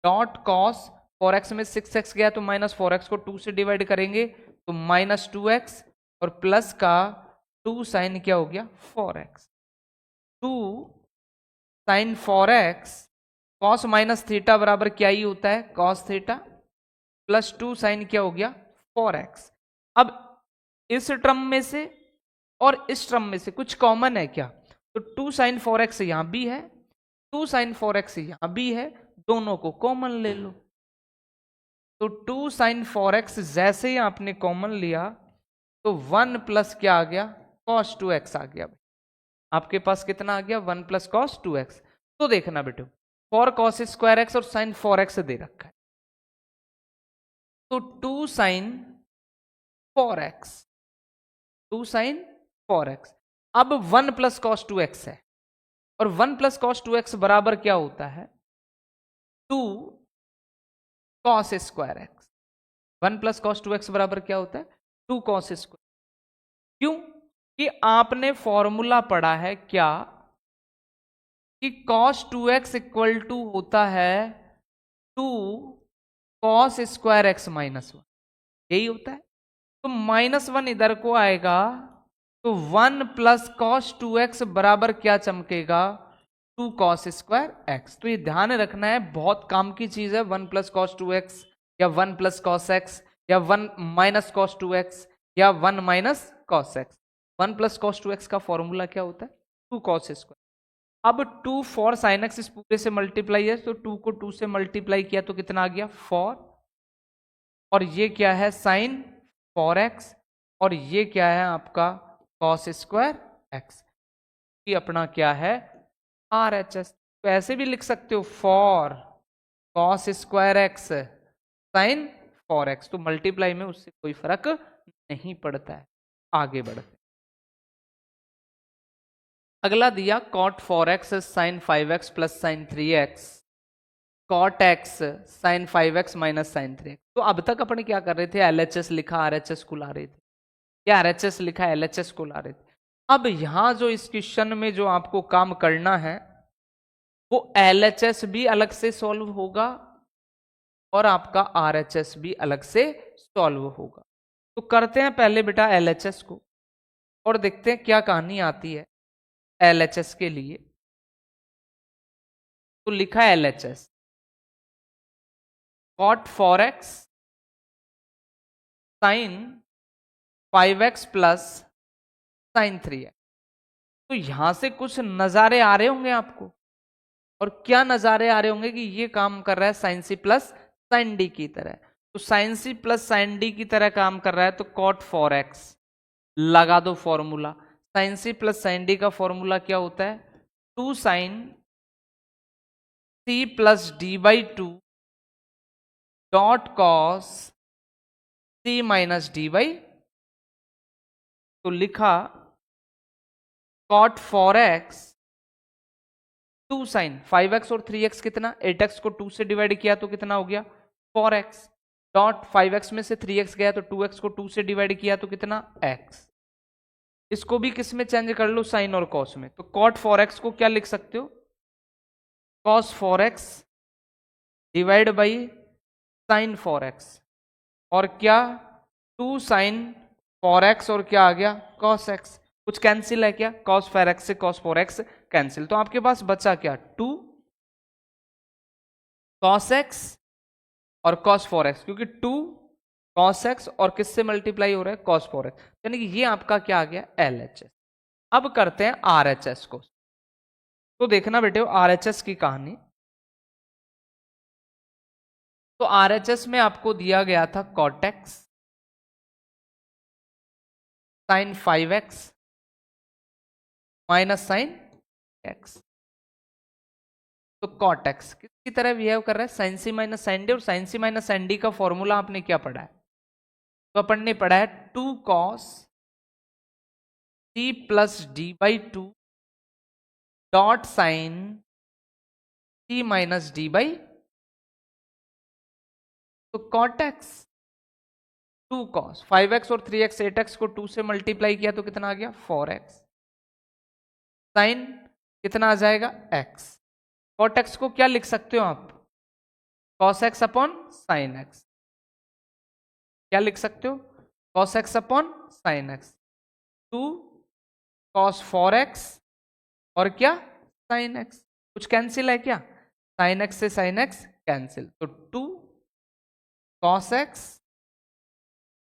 डॉट cos 4x में 6x गया तो माइनस 4x को 2 से डिवाइड करेंगे तो माइनस 2x, और प्लस का 2 साइन क्या हो गया 4x, 2 sign 4x cos minus theta बराबर क्या ही होता है cos थीटा, प्लस 2 साइन क्या हो गया 4x। अब इस टर्म में से और इस टर्म में से कुछ कॉमन है क्या, तो 2 साइन 4x यहां भी है, 2 साइन 4x यहां भी है, दोनों को कॉमन ले लो, तो 2 साइन 4x जैसे ही आपने कॉमन लिया तो 1 प्लस क्या आ गया cos 2x आ गया, आपके पास कितना आ गया 1 प्लस cos 2x। तो देखना बेटो 4 cos स्क्वायर x और साइन 4x दे रखा है, तो 2 साइन 4x, 2 साइन 4x, अब 1 प्लस cos 2x है, और 1 प्लस कॉस 2x बराबर क्या होता है 2 cos square x. 1 plus cos 2x बराबर क्या होता है 2 कॉस स्क्वायर। क्यों कि आपने फॉर्मूला पढ़ा है क्या कि cos 2x इक्वल टू होता है 2 cos स्क्वायर एक्स माइनस 1, यही होता है। तो -1 इधर को आएगा तो 1 प्लस कॉस 2x बराबर क्या चमकेगा 2 cos स्क्वायर एक्स। तो ये ध्यान रखना है, बहुत काम की चीज है। 1 प्लस कॉस 2x या 1 प्लस कॉस एक्स या 1 माइनस कॉस 2x या 1 minus cos x. 1 plus cos 2x का फॉर्मूला क्या होता है 2 cos स्क्वायर। अब 2 फॉर साइन एक्स इस पूरे से मल्टीप्लाई है, तो 2 को 2 से मल्टीप्लाई किया तो कितना आ गया 4, और ये क्या है साइन 4x, और ये क्या है आपका cos स्क्वायर एक्स। ये अपना क्या है RHS। तो ऐसे भी लिख सकते हो for cos square x sine 4x, तो मल्टीप्लाई में उससे कोई फर्क नहीं पड़ता है। आगे बढ़ते अगला दिया cot 4x sin 5x plus sin 3x cot x sin 5x minus sin 3x। तो अब तक अपन क्या कर रहे थे LHS लिखा RHS को ला रहे थे, या RHS लिखा LHS को ला रहे थे। अब यहां जो इस क्वेश्चन में जो आपको काम करना है वो LHS भी अलग से सॉल्व होगा और आपका RHS भी अलग से सॉल्व होगा। तो करते हैं पहले बेटा LHS को और देखते हैं क्या कहानी आती है LHS के लिए। तो लिखा है LHS cot 4x sin 5x plus sin 3x। तो यहां से कुछ नजारे आ रहे होंगे आपको, और क्या नजारे आ रहे होंगे कि ये काम कर रहा है sin c plus sin d की तरह। तो sin c plus sin d की तरह काम कर रहा है, तो cot 4x लगा दो formula. sin c plus sin d का फॉर्मूला क्या होता है 2 sin c plus d by 2 dot cos c minus d by. तो लिखा cot 4x 2 sin 5x और 3x कितना 8x को 2 से डिवाइड किया तो कितना हो गया 4x, डॉट 5x में से 3x गया तो 2x को 2 से डिवाइड किया तो कितना x। इसको भी किस में चेंज कर लो साइन और कॉस में। तो cot 4x को क्या लिख सकते हो cos 4x divide by sine 4x, और क्या 2 sin 4x और क्या आ गया cos x। कुछ कैंसिल है क्या cos 4x से cos 4x कैंसिल, तो आपके पास बचा क्या 2 cos x और cos 4x, क्योंकि 2 cos x और किससे मल्टीप्लाई हो रहा है cos 4x, यानी कि ये आपका क्या आ गया LHS। अब करते हैं RHS को। तो देखना बेटे RHS की कहानी। तो RHS में आपको दिया गया था cot x sin 5x minus sine x। तो cot x किसकी तरह बिहेव कर रहा है sin c minus sine D, और sin c minus sine D का फॉर्मूला आपने क्या पढ़ा है तो अपन ने पढ़ा है 2 cos c plus D by 2 dot sine c minus D by. तो cot x 2 cos 5x और 3x 8x को 2 से मल्टीप्लाई किया तो कितना आ गया 4x, साइन कितना आ जाएगा x। cot x को क्या लिख सकते हो आप cos x upon sine x, क्या लिख सकते हो cos x upon sine x। 2 cos 4x और क्या साइन x, कुछ कैंसिल है क्या साइन x से साइन x कैंसिल, तो 2 cos x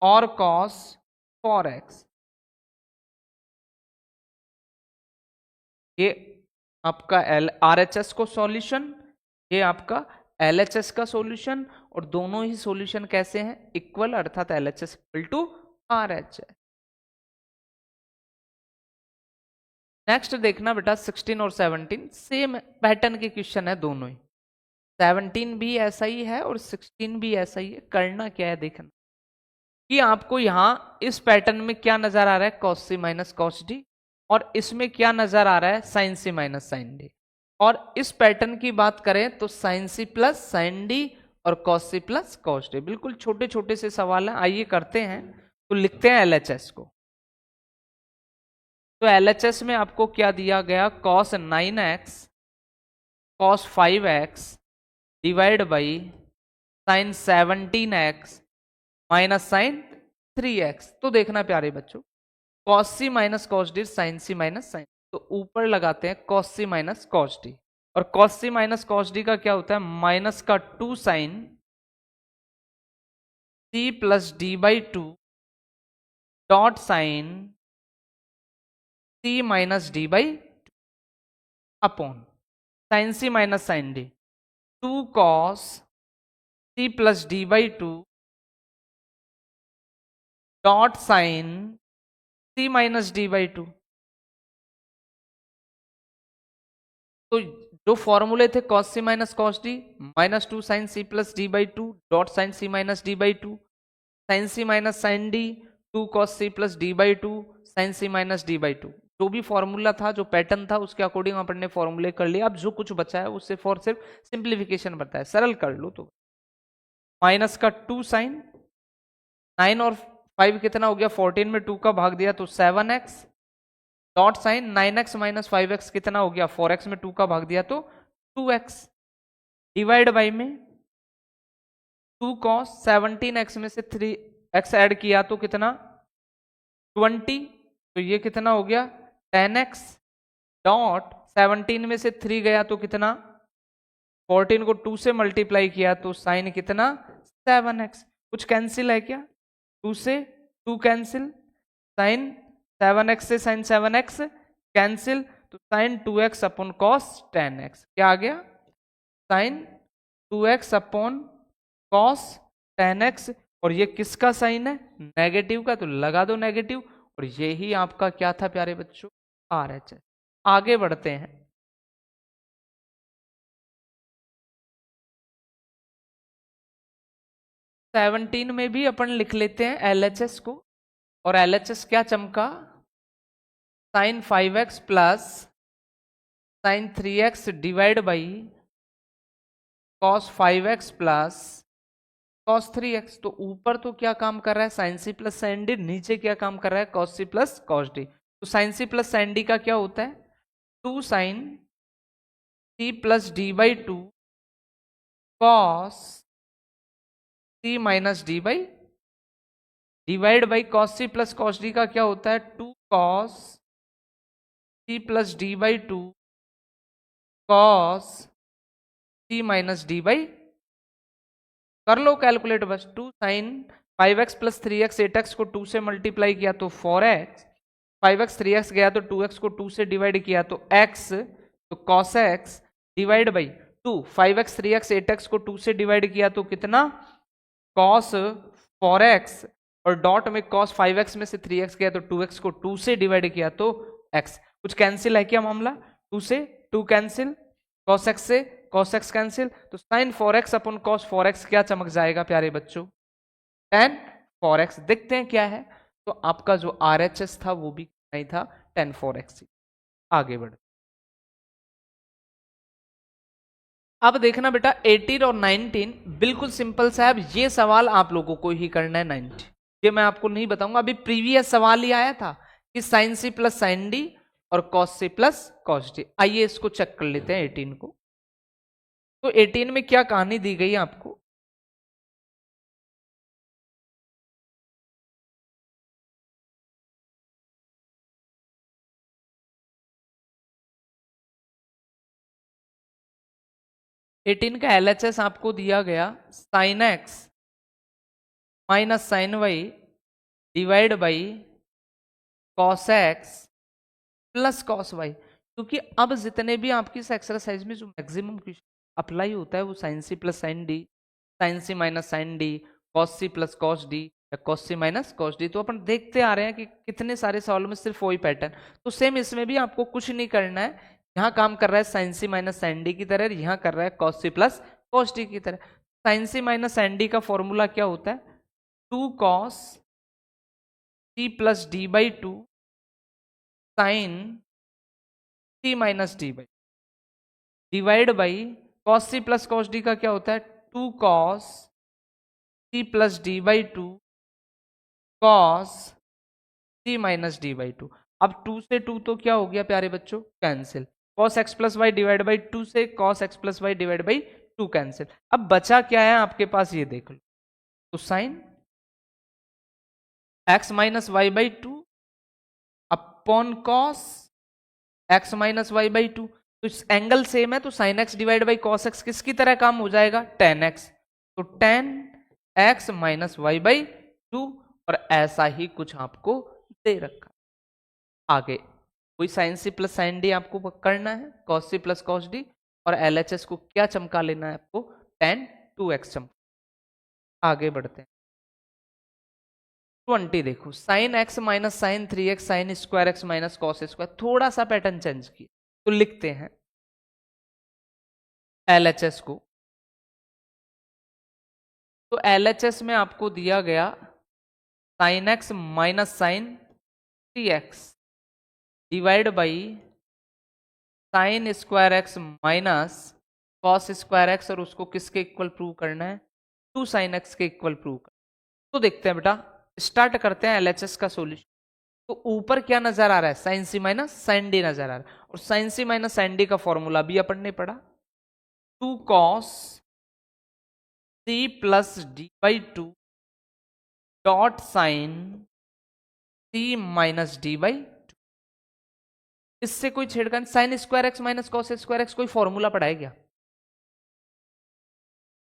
और cos 4x। ये आपका RHS को सॉल्यूशन, ये आपका LHS का सॉल्यूशन, और दोनों ही सॉल्यूशन कैसे हैं इक्वल, अर्थात LHS equal to RHS। Next देखना बेटा 16 और 17 सेम पैटर्न के क्वेश्चन है दोनों ही, 17 भी ऐसा ही है और 16 भी ऐसा ही है। करना क्या है देखना कि आपको यहां इस पैटर्न में क्या नजर आ रहा है cos c minus cos d, और इसमें क्या नजर आ रहा है, sine C minus sine D. और इस पैटर्न की बात करें तो sine C plus sine D और cos C plus cos D. बिल्कुल छोटे छोटे से सवाल हैं, आइए करते हैं। तो लिखते हैं एलएचएस को। तो एलएचएस में आपको क्या दिया गया, cos 9x cos 5x divide by sine 17x minus sine 3x। तो देखना प्यारे बच्चों, cos C minus cos D sine C minus sine, तो ऊपर लगाते हैं cos C minus cos D. और cos C minus cos D का क्या होता है, माइनस का 2 sine C plus D by 2 dot sine C minus D by upon sine C minus sine D 2 cos C plus D by 2 dot sine C minus D by 2। तो जो फॉर्मूले थे cos C minus cos D, minus 2 sine C plus D by 2 dot sine C minus D by 2, sine C minus sine D 2 cos C plus D by 2 sine C minus D by 2। जो भी formula था, जो pattern था, उसके according अपन ने फॉर्मूले कर लिया। अब जो कुछ बचा है उससे फॉर सिर्फ सिंप्लीफिकेशन बताया, सरल कर लो। तो माइनस का 2 साइन 9 और 5 कितना हो गया, 14 में 2 का भाग दिया तो 7x dot sign 9x minus 5x कितना हो गया, 4x में 2 का भाग दिया तो 2x डिवाइड बाई में 2 cos 17x में से 3x ऐड किया तो कितना 20, तो ये कितना हो गया 10x डॉट 17 में से 3 गया तो कितना 14 को 2 से मल्टीप्लाई किया तो साइन कितना 7x। कुछ कैंसिल है क्या, 2 से 2 कैंसिल, साइन 7x से साइन 7x कैंसिल, तो sine 2x upon cos 10x क्या आ गया, sign 2x upon cos 10x। और ये किसका साइन है, नेगेटिव का, तो लगा दो नेगेटिव। और यही आपका क्या था प्यारे बच्चों, RHS। आगे बढ़ते हैं। सेवनटीन में भी अपन लिख लेते हैं LHS को। और LHS क्या चमका, sine 5x plus sine 3x divide by cos 5x plus cos 3x। तो ऊपर तो क्या काम कर रहा है, sine C plus sine D, नीचे क्या काम कर रहा है, cos C plus cos D. तो sine C plus sine D का क्या होता है, 2 sine C plus D by 2 cos C minus D by divide by cos C plus cos D का क्या होता है, 2 cos C plus D by 2 cos C minus D by, कर लो कैलकुलेट बस। 2 sign 5x plus 3x 8x को 2 से multiply किया तो 4x, 5x 3x गया तो 2x को 2 से डिवाइड किया तो x, तो cos x divide by 2, 5x 3x 8x को 2 से डिवाइड किया तो कितना cos 4x, और डॉट में cos 5x में से 3x गया तो 2x को 2 से डिवाइड किया तो x। कुछ कैंसिल है क्या मामला, 2 से 2 कैंसिल, cos x से cos x कैंसिल, तो sin 4x upon cos 4x क्या चमक जाएगा प्यारे बच्चों, tan 4x। देखते हैं क्या है। तो आपका जो RHS था वो भी नहीं था, tan 4x। आगे बढ़, अब देखना बेटा 18 और 19 बिल्कुल सिंपल साहब, ये सवाल आप लोगों को ही करना है। 90 ये मैं आपको नहीं बताऊंगा, अभी प्रीवियस सवाल ही आया था कि sine C plus sine D और cos C plus cos D. आइए इसको चेक कर लेते हैं 18 को। तो 18 में क्या कहानी दी गई है आपको, एटीन का LHS आपको दिया गया sine x minus sine y divide by cos x plus cos y. क्योंकि अब जितने भी आपकी इस एक्सरसाइज में जो मैक्सिमम क्वेश्चन अप्लाई होता है वो sine C plus sine D, sine C minus sine D, cos C plus cos D या cos C minus cos D. तो अपन देखते आ रहे हैं कि कितने सारे सवालों में सिर्फ वही पैटर्न। तो सेम इसमें भी आपको कुछ नहीं करना है, यहाँ काम कर रहा है sine C minus sine D की तरह, यहाँ कर रहा है cos C plus cos D की तरह। Sine C minus sine D का फॉर्मूला क्या होता है, 2 cos C plus D by 2 sine C minus D by divide by cos C plus cos D का क्या होता है 2 cos C plus D by 2 cos C minus D by 2। अब 2 से 2 तो क्या हो गया प्यारे बच्चों cancel. Cos x plus y divide by 2 से cos x plus y divide by 2 cancel. अब बचा क्या है आपके पास ये देख लो तो sine x minus y by 2 upon cos x minus y by 2। तो एंगल सेम है तो sine x divide by cos x किसकी तरह काम हो जाएगा टेन एक्स। तो tan x minus y by 2 और ऐसा ही कुछ आपको दे रखा। आगे कोई sine C plus sine D आपको करना है cos C plus cos D और एलएचएस को क्या चमका लेना है आपको टेन 2x चमका। आगे बढ़ते हैं 20 देखो sine x minus sine 3x sine square x minus cos square थोड़ा सा पैटर्न चेंज किया तो लिखते हैं एलएचएस को। तो एलएचएस में आपको दिया गया sine x minus sine 3x divide by sine square x minus cos square x और उसको किसके इक्वल प्रूव करना है 2 साइन एक्स के इक्वल प्रूव करना। तो देखते हैं बेटा स्टार्ट करते हैं एलएचएस का सॉल्यूशन। तो ऊपर क्या नजर आ रहा है sine C minus sine D नजर आ रहा है और sine C minus sine D का फॉर्मूला भी अपन ने पढ़ा 2 cos C plus D by 2 dot sine C minus D by. इससे कोई छेड़खानी sine square x minus cos square x कोई फॉर्मूला पढ़ा है क्या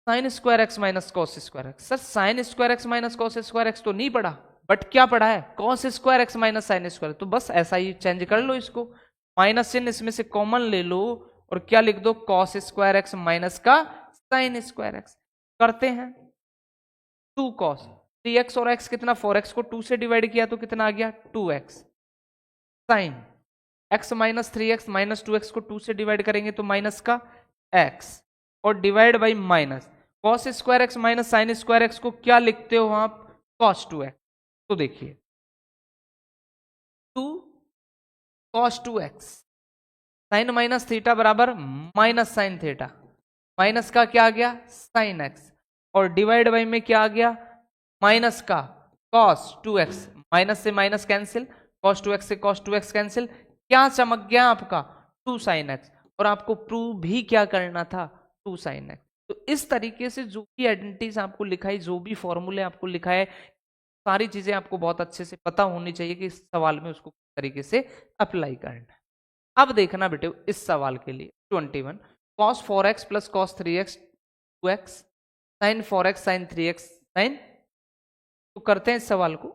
sine square x minus cos square x. Sir sine square x minus cos square x तो नहीं पढ़ा बट क्या पढ़ा है cos square x minus sine square. तो बस ऐसा ही चेंज कर लो इसको माइनस चिन्ह इसमें से कॉमन ले लो और क्या लिख दो कॉस स्क्वायर एक्स माइनस का साइन स्क्वायर एक्स। करते हैं 2 कॉस 3x और x कितना 4x को 2 से डिवाइड किया तो कितना आ गया 2x sign x minus 3x minus 2x को 2 से डिवाइड करेंगे तो माइनस का x और divide by minus cos square x minus sine square x को क्या लिखते हो आप कॉस 2x। तो देखिए 2 cos 2x sine minus theta बराबर माइनस साइन थीटा माइनस का क्या आ गया साइन एक्स और डिवाइड बाई में क्या आ गया माइनस का कॉस 2x माइनस से माइनस कैंसिल कॉस 2x से कॉस 2x कैंसिल क्या चमक गया आपका 2 साइन एक्स और आपको प्रूव भी क्या करना था 2 साइन एक्स। तो इस तरीके से जो भी आइडेंटिटीज आपको लिखाई जो भी फॉर्मूले आपको लिखा है सारी चीजें आपको बहुत अच्छे से पता होनी चाहिए कि इस सवाल में उसको किस तरीके से अप्लाई करना है। अब देखना बेटे इस सवाल के लिए 21 cos 4x plus cos 3x 2x sine 4x sine 3x sine. तो करते हैं इस सवाल को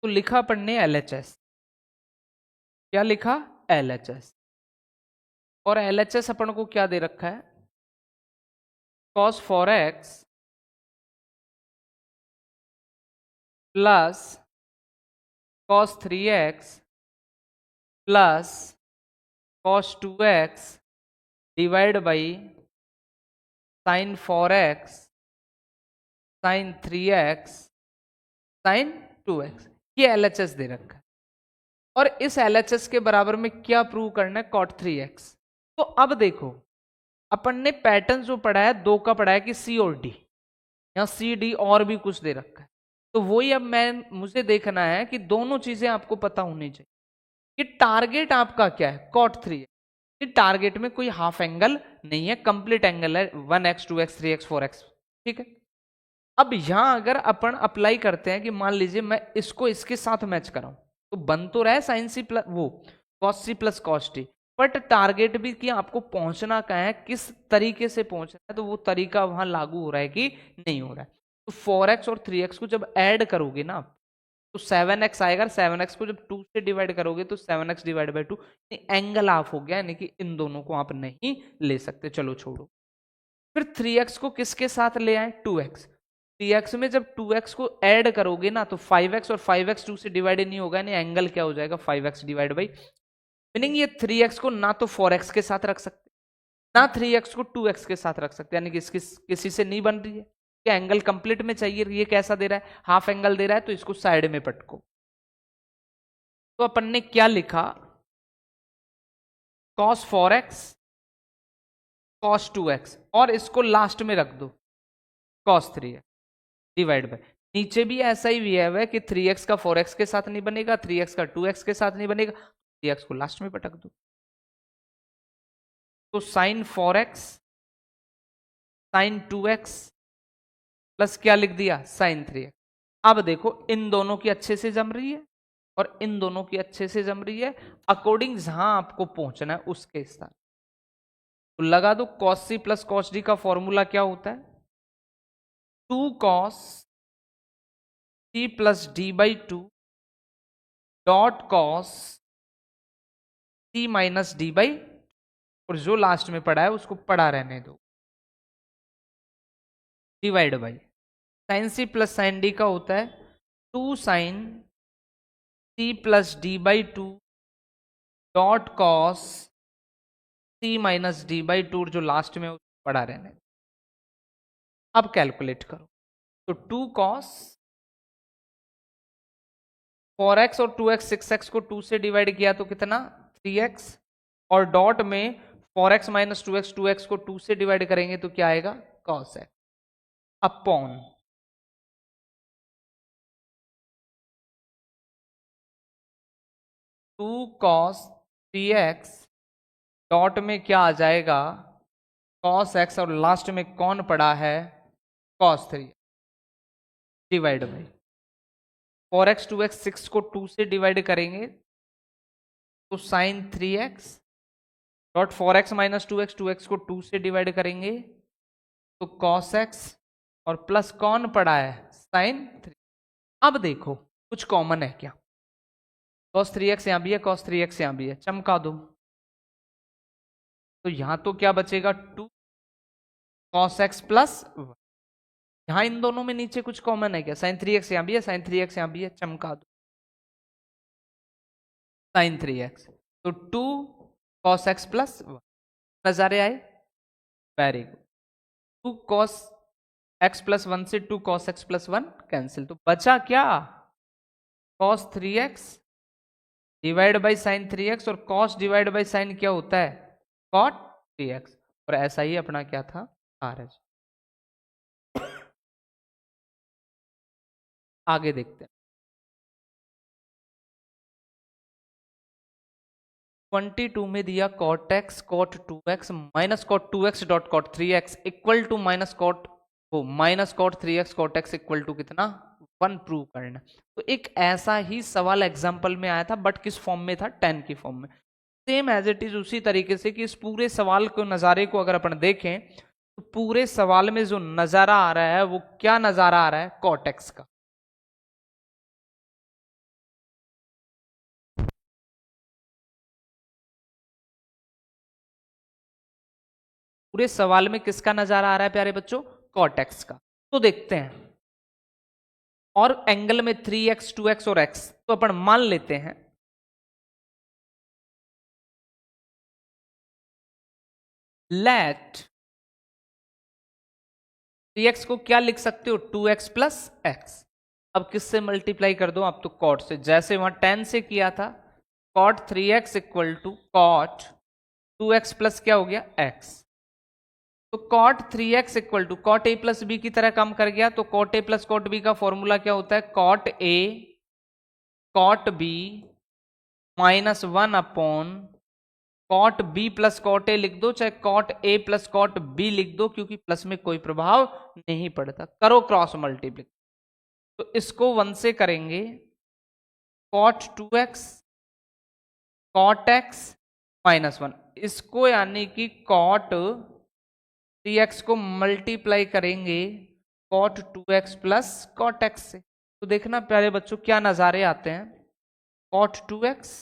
तो लिखा पढ़ने एलएचएस क्या लिखा एलएचएस और एलएचएस अपन को क्या दे रखा है cos 4x plus cos 3x प्लस cos 2x divide by sine 4x sine 3x sine 2x ये एलएचएस दे रखा है और इस एलएचएस के बराबर में क्या प्रूव करना है cot 3x। तो अब देखो अपन ने पैटर्न जो पढ़ा है 2 का पढ़ा है कि C और D या C D और भी कुछ दे रखा है तो वही अब मुझे देखना है कि दोनों चीजें आपको पता होनी चाहिए कि टारगेट आपका क्या है cot 3x। कि टारगेट में कोई हाफ एंगल नहीं है कंप्लीट एंगल है 1x 2x 3x 4x ठीक है। अब यहां अगर अपन अप्लाई करते हैं कि मान लीजिए मैं इसको इसके साथ मैच कराऊं तो बन तो रहा है साइन सी प्लस वो cos C plus cos T but target भी कि आपको पहुंचना कहाँ है किस तरीके से पहुंचना है तो वो तरीका वहां लागू हो रहा है कि नहीं हो रहा है। तो 4x और 3x को जब ऐड करोगे ना तो 7x आएगा 7x को जब 2 से डिवाइड करोगे तो 7x divide by 2 angle of हो गया यानी कि इन दोनों को आप नहीं ले सकते चलो छोड़ो। फिर 3x को किसके साथ ले आए 2x 3x में जब 2x को ऐड करोगे ना तो 5x और 5x 2 से डिवाइड नहीं होगा यानी एंगल क्या हो जाएगा 5x डिवाइड बाई मीनिंग ये 3x को ना तो 4x के साथ रख सकते, ना 3x को 2x के साथ रख सकते, यानी कि किसी से नहीं बन रही है। क्या एंगल कंप्लीट में चाहिए, ये कैसा दे रहा है, हाफ एंगल दे रहा है, तो इसको साइड में पटको। तो अपन ने क्या लिखा, cos 4x cos 2x, और इसको लास्ट में रख दो cos 3x डिवाइड बाय, नीचे भी ऐसा ही बिहेव है कि 3x का 4x के साथ नहीं बनेगा, 3x का 2x के साथ नहीं बनेगा, 3x को लास्ट में पटक दो। तो sin 4x sin 2x plus क्या लिख दिया sin 3x। अब देखो इन दोनों की अच्छे से जम रही है और इन दोनों की अच्छे से जम रही है, अकॉर्डिंग जहां आपको पहुंचना है उसके साथ। तो लगा दो cos c plus cos d का फॉर्मूला क्या होता है, 2 cos c plus d by 2 dot cos c minus d by, और जो लास्ट में पड़ा है उसको पड़ा रहने दो, divide by sine C plus sine D का होता है 2 sine C plus D by 2 dot cos C minus D by 2, जो लास्ट में पड़ा रहने। अब कैलकुलेट करो, तो 2 कॉस 4x और 2x 6x को 2 से डिवाइड किया तो कितना 3x, और डॉट में 4x माइनस 2x 2x को 2 से डिवाइड करेंगे तो क्या आएगा cos x upon 2 cos 3x dot में क्या आ जाएगा cos x, और लास्ट में कौन पड़ा है cos 3 divide by 4x 2x 6 को 2 से डिवाइड करेंगे तो sign 3x dot 4x minus 2x 2x को 2 से डिवाइड करेंगे तो cos x, और प्लस कौन पड़ा है साइन 3। अब देखो कुछ कॉमन है क्या, cos 3x यहां भी है, cos 3x यहां भी है, चमका दो। तो यहां तो क्या बचेगा 2 cos x प्लस, यहां इन दोनों में नीचे कुछ कॉमन है क्या, साइन 3x यहां भी है, साइन 3x यहां भी है, चमका दो साइन 3x, तो 2 cos x प्लस 1, नजारे आए, very good. 2 cos x plus 1 से 2 cos x प्लस 1 कैंसिल, तो बचा क्या cos 3x divide by sign 3x, और cos डिवाइड बाई साइन क्या होता है cot 3x, और ऐसा ही अपना क्या था RH। आगे देखते हैं 22 में दिया cot x cot 2x minus cot 2x dot cot 3x equal to minus cot 3x cot x equal to कितना 1 प्रूव करना। तो एक ऐसा ही सवाल एग्जाम्पल में आया था, बट किस फॉर्म में था 10 की फॉर्म में, सेम एज इट इज उसी तरीके से कि इस पूरे सवाल को नज़ारे को अगर अपन देखें तो पूरे सवाल में जो नज़ारा आ रहा है वो क्या नज़ारा आ रहा है cot x का। पूरे सवाल में किसका नजारा आ रहा है प्यारे बच्चों cot x का। तो देखते हैं, और एंगल में 3x 2x और x, तो अपन मान लेते हैं लेट 3x को क्या लिख सकते हो 2x प्लस x। अब किससे मल्टीप्लाई कर दो आप, तो cot से, जैसे वहां 10 से किया था cot 3x equal to cot 2x plus क्या हो गया x। तो cot 3x equal to cot a plus B की तरह काम कर गया, तो cot a plus cot b का फॉर्मूला क्या होता है cot a cot b minus 1 upon cot b plus cot a लिख दो, चाहे cot a plus cot b लिख दो, क्योंकि प्लस में कोई प्रभाव नहीं पड़ता। करो क्रॉस मल्टीप्लाई, तो इसको 1 से करेंगे cot 2x cot x minus 1, इसको यानी कि cot 3x को मल्टीप्लाई करेंगे cot 2x plus cot x से। तो देखना प्यारे बच्चों क्या नज़ारे आते हैं, cot 2x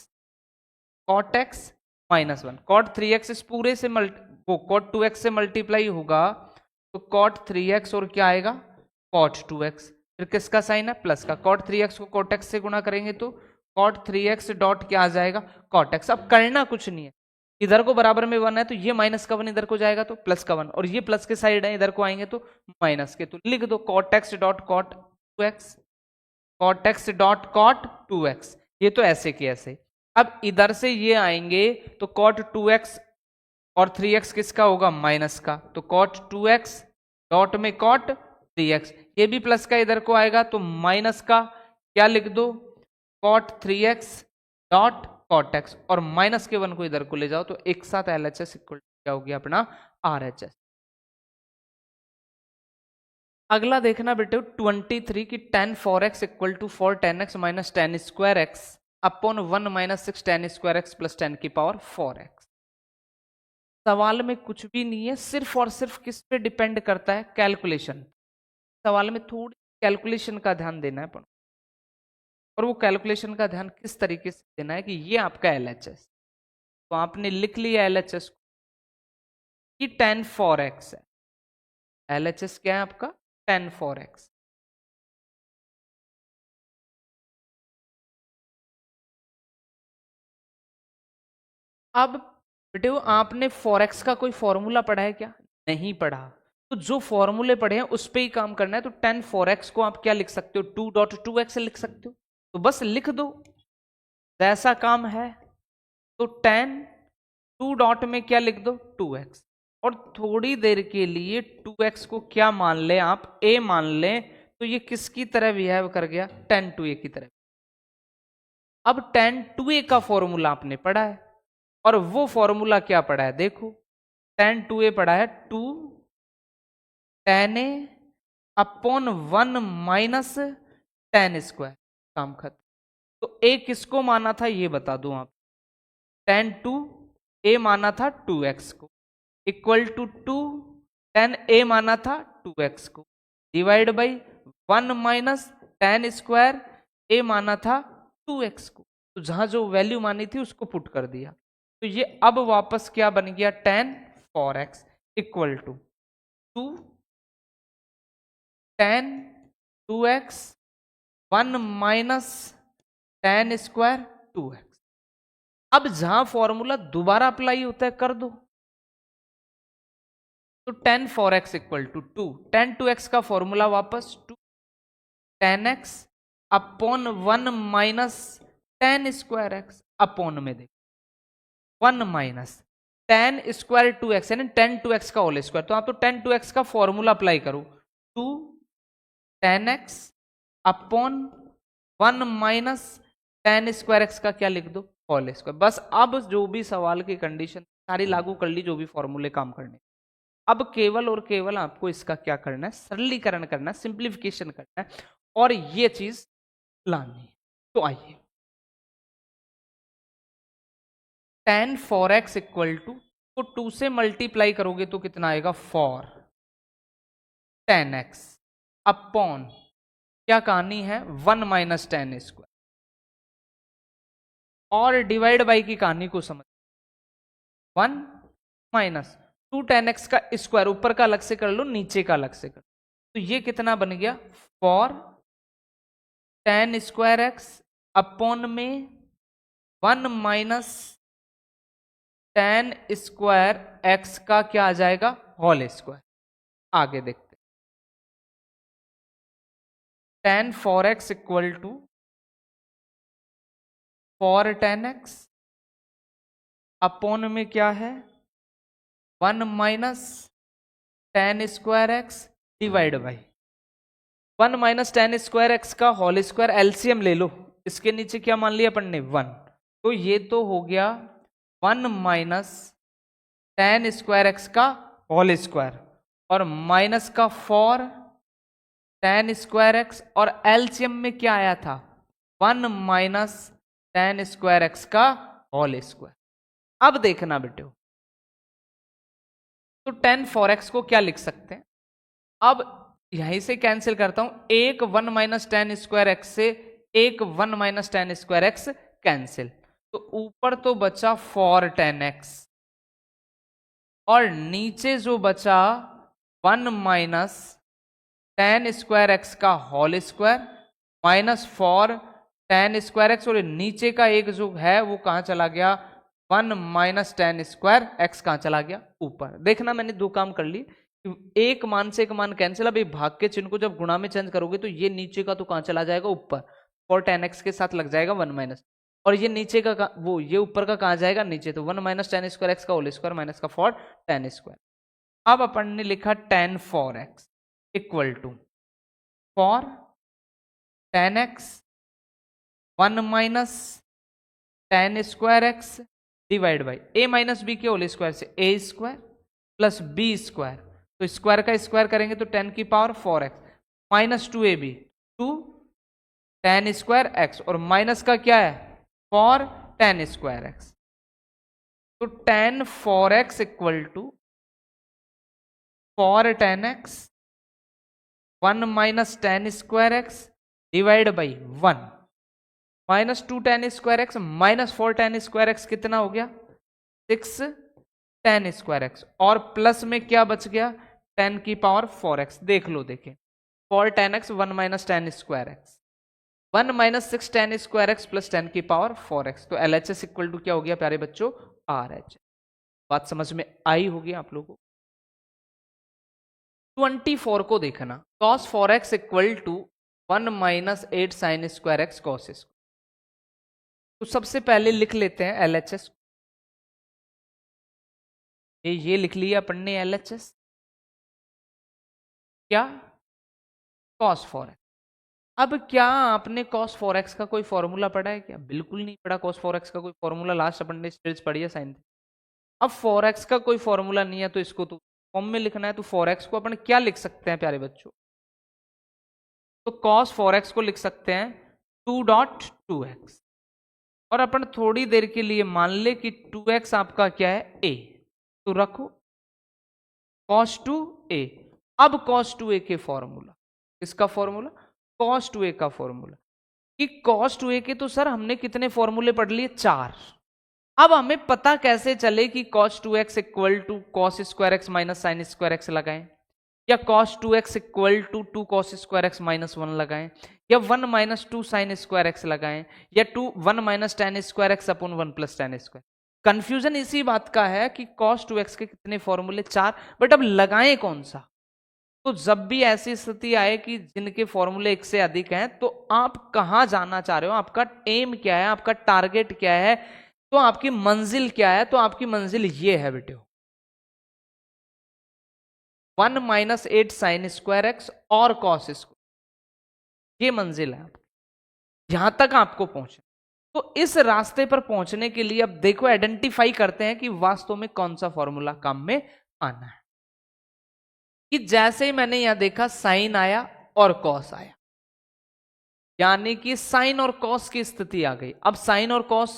cot x minus 1, cot 3x इस पूरे से cot 2x से मल्टीप्लाई होगा तो cot 3x और क्या आएगा cot 2x, फिर किसका साइन है प्लस का, cot 3x को cot x से गुणा करेंगे तो कॉट 3x डॉट क्या आ जाएगा, कॉट x। अब करना कुछ नहीं है, इधर को बराबर में 1 है तो ये माइनस का 1 इधर को जाएगा तो प्लस का 1, और ये प्लस के साइड है इधर को आएंगे तो माइनस के, तो लिख दो cot x dot cot 2x, cot x dot cot 2x। ये तो ऐसे के ऐसे। अब इधर से ये आएंगे तो कॉट 2x और 3x किसका होगा, माइनस का, तो कॉट 2x डॉट में कॉट 3x, ये भी प्लस का इधर को आएगा तो माइनस का क्या लिख दो, cot 3x dot cot x, और माइनस के 1 को इधर को ले जाओ तो एक साथ LHS इक्वल क्या हो गया अपना RHS। अगला देखना बेटे 23 की tan 4x equal to 4 tan x minus tan square x upon 1 minus 6 tan square x plus 10 की पावर 4x। सवाल में कुछ भी नहीं है, सिर्फ और सिर्फ किस पे डिपेंड करता है, कैलकुलेशन। सवाल में थोड़ी कैलकुलेशन का ध्यान देना है, और वो कैलकुलेशन का ध्यान किस तरीके से देना है कि ये आपका LHS, तो आपने लिख लिया LHS कि tan 4x है। LHS क्या है आपका, tan 4x। अब बेटे आपने 4x का कोई फॉर्मूला पढ़ा है क्या, नहीं पढ़ा, तो जो फॉर्मूले पढ़े हैं उस पे ही काम करना है। तो tan 4x को आप क्या लिख सकते हो, 2.2x लिख सकते हो, तो बस लिख दो, जैसा काम है। तो tan 2 डॉट में क्या लिख दो, 2x, और थोड़ी देर के लिए 2x को क्या मान ले आप, a मान ले, तो ये किसकी तरह बिहेव कर गया, tan 2a की तरह। अब tan 2a का फॉर्मूला आपने पढ़ा है, और वो फॉर्मूला क्या पढ़ा है, देखो tan 2a पढ़ा है 2 tan a upon 1 minus tan square, काम खत्म। तो a किसको माना था ये बता दो आप, tan 2a माना था 2x को, इक्वल टू 2 tan a माना था 2x को, divide by 1 minus tan square a माना था 2x को। तो जहां जो वैल्यू मानी थी उसको पुट कर दिया, तो ये अब वापस क्या बन गया, tan 4x equal to 2 tan 2x 1 minus tan square 2x। अब जहां फॉर्मूला दोबारा अप्लाई होता है कर दो, तो tan 4x equal to 2 tan 2x का फॉर्मूला वापस 2 tan x upon 1 minus tan square x upon में देखो 1 माइनस tan स्क्वायर 2x यानी tan 2x का होल स्क्वायर, तो आप तो tan 2x का फॉर्मूला अप्लाई करो 2 tan x upon 1 minus tan square x का क्या लिख दो, होल स्क्वायर। बस अब जो भी सवाल की कंडीशन सारी लागू कर ली, जो भी फॉर्मूले काम करने, अब केवल और केवल आपको इसका क्या करना है, सरलीकरण करना है, सिंप्लीफिकेशन करना है, और ये चीज लानी है। तो आइए tan 4x इक्वल टू, तो 2 से मल्टीप्लाई करोगे तो कितना आएगा 4 tan x अपॉन क्या कहानी है 1 माइनस tan स्क्वायर, और डिवाइड बाई की कहानी को समझ 1 माइनस 2 tan x का स्क्वायर, ऊपर का अलग से कर लो नीचे का अलग से कर लो, तो ये कितना बन गया 4 tan स्क्वायर x अपॉन में 1 माइनस tan स्क्वायर x का क्या आ जाएगा, होल स्क्वायर। आगे देखते tan 4x equal to 4 tan x upon में क्या है 1 minus tan square x divide by 1 minus tan square x का होल स्क्वायर, एलसीएम ले लो, इसके नीचे क्या मान लिया अपन ने 1, तो ये तो हो गया 1 माइनस tan स्क्वायर x का होल स्क्वायर, और माइनस का 4 tan स्क्वायर x, और एलसीएम में क्या आया था 1 माइनस tan स्क्वायर x का होल स्क्वायर। अब देखना बेटे, तो tan 4x को क्या लिख सकते हैं, अब यहीं से कैंसिल करता हूं, एक 1 माइनस tan स्क्वायर x से एक 1 minus tan square x cancel, तो ऊपर तो बचा 4 tan x, और नीचे जो बचा 1 माइनस tan स्क्वायर x का whole square minus 4 tan square x, और नीचे का एक जो है वो कहां चला गया, 1 माइनस टेन स्क्वायर एक्स कहां चला गया, ऊपर। देखना मैंने दो काम कर ली, एक मान से एक मान कैंसिल। अब भाग के चिन्ह को जब गुणा में चेंज करोगे तो ये नीचे का तो कहां चला जाएगा, ऊपर, और टेन एक्स के साथ लग जाएगा 1 माइनस, और ये नीचे का वो ये ऊपर का कहां जाएगा, नीचे, तो 1 माइनस टेन स्क्वायर एक्स का होल स्क्वायर माइनस का फॉर टेन स्क्वायर। अब अपन ने लिखा tan four x equal to four tan x 1 minus tan square x divide by A minus B के होल स्क्वायर से A square plus B square, तो square का square करेंगे तो 10 की power 4x minus 2ab 2 tan square x, और minus का क्या है, फॉर टेन स्क्वायर एक्स, तो tan four x equal to four tan x 1 minus tan square x divide by 1 minus 2 tan square x minus 4 tan square x कितना हो गया, 6 tan square x, और plus में क्या बच गया, 10 की पावर 4x। देख लो, देखें, for tan x 1 minus tan square x 1 minus 6 tan square x plus 10 की पावर 4x, तो LHS इक्वल टू क्या हो गया प्यारे बच्चों, RH। बात समझ में आई होगी आप लोगों को। 24 को देखना, cos 4x equal to 1 minus 8 sine square x cos square. तो सबसे पहले लिख लेते हैं LHS, ये लिख लिया अपन ने LHS क्या, cos 4x। अब क्या आपने cos 4x का कोई फॉर्मूला पढ़ा है क्या, बिल्कुल नहीं पढ़ा। cos 4x का कोई फॉर्मूला लास्ट अपन ने स्टेज पढ़ी है साइन। अब 4x का कोई फॉर्मूला नहीं है तो इसको तो फॉर्म में लिखना है, तो 4x को अपन क्या लिख सकते हैं प्यारे बच्चों, तो cos 4x को लिख सकते हैं 2.2x, और अपन थोड़ी देर के लिए मान ले कि 2x आपका क्या है a, तो रखो cos 2a। अब cos 2a के फॉर्मूला, इसका फॉर्मूला cos 2a का फॉर्मूला, कि cos 2a के तो सर हमने कितने फॉर्मूले पढ़ लिए, 4। अब हमें पता कैसे चले कि cos 2x equal to cos square x minus sine square x लगाएं, या cos 2x equal to 2 cos square x minus 1 लगाएं, या 1 माइनस 2 साइन स्क्वायर एक्स लगाएं, या 1 minus tan square x upon 1 plus ten square. Confusion इसी बात का है कि cos 2x के कितने फॉर्मूले, 4, बट अब लगाएं कौन सा। तो जब भी ऐसी स्थिति आए कि जिनके फॉर्मूले एक से अधिक हैं, तो आप कहां जाना चाह रहे हो, आपका एम क्या है, आपका टारगेट क्या है, तो आपकी मंजिल क्या है, तो आपकी मंजिल ये है बेटे, 1 माइनस 8 साइन स्क्वायर एक्स और कॉस स्क्वायर, ये मंजिल है आपकी, यहां तक आपको पहुंचे। तो इस रास्ते पर पहुंचने के लिए अब देखो आइडेंटिफाई करते हैं कि वास्तव में कौन सा फॉर्मूला काम में आना है। कि जैसे ही मैंने यहां देखा साइन आया और कॉस आया, यानी कि साइन और कॉस की स्थिति आ गई। अब साइन और कॉस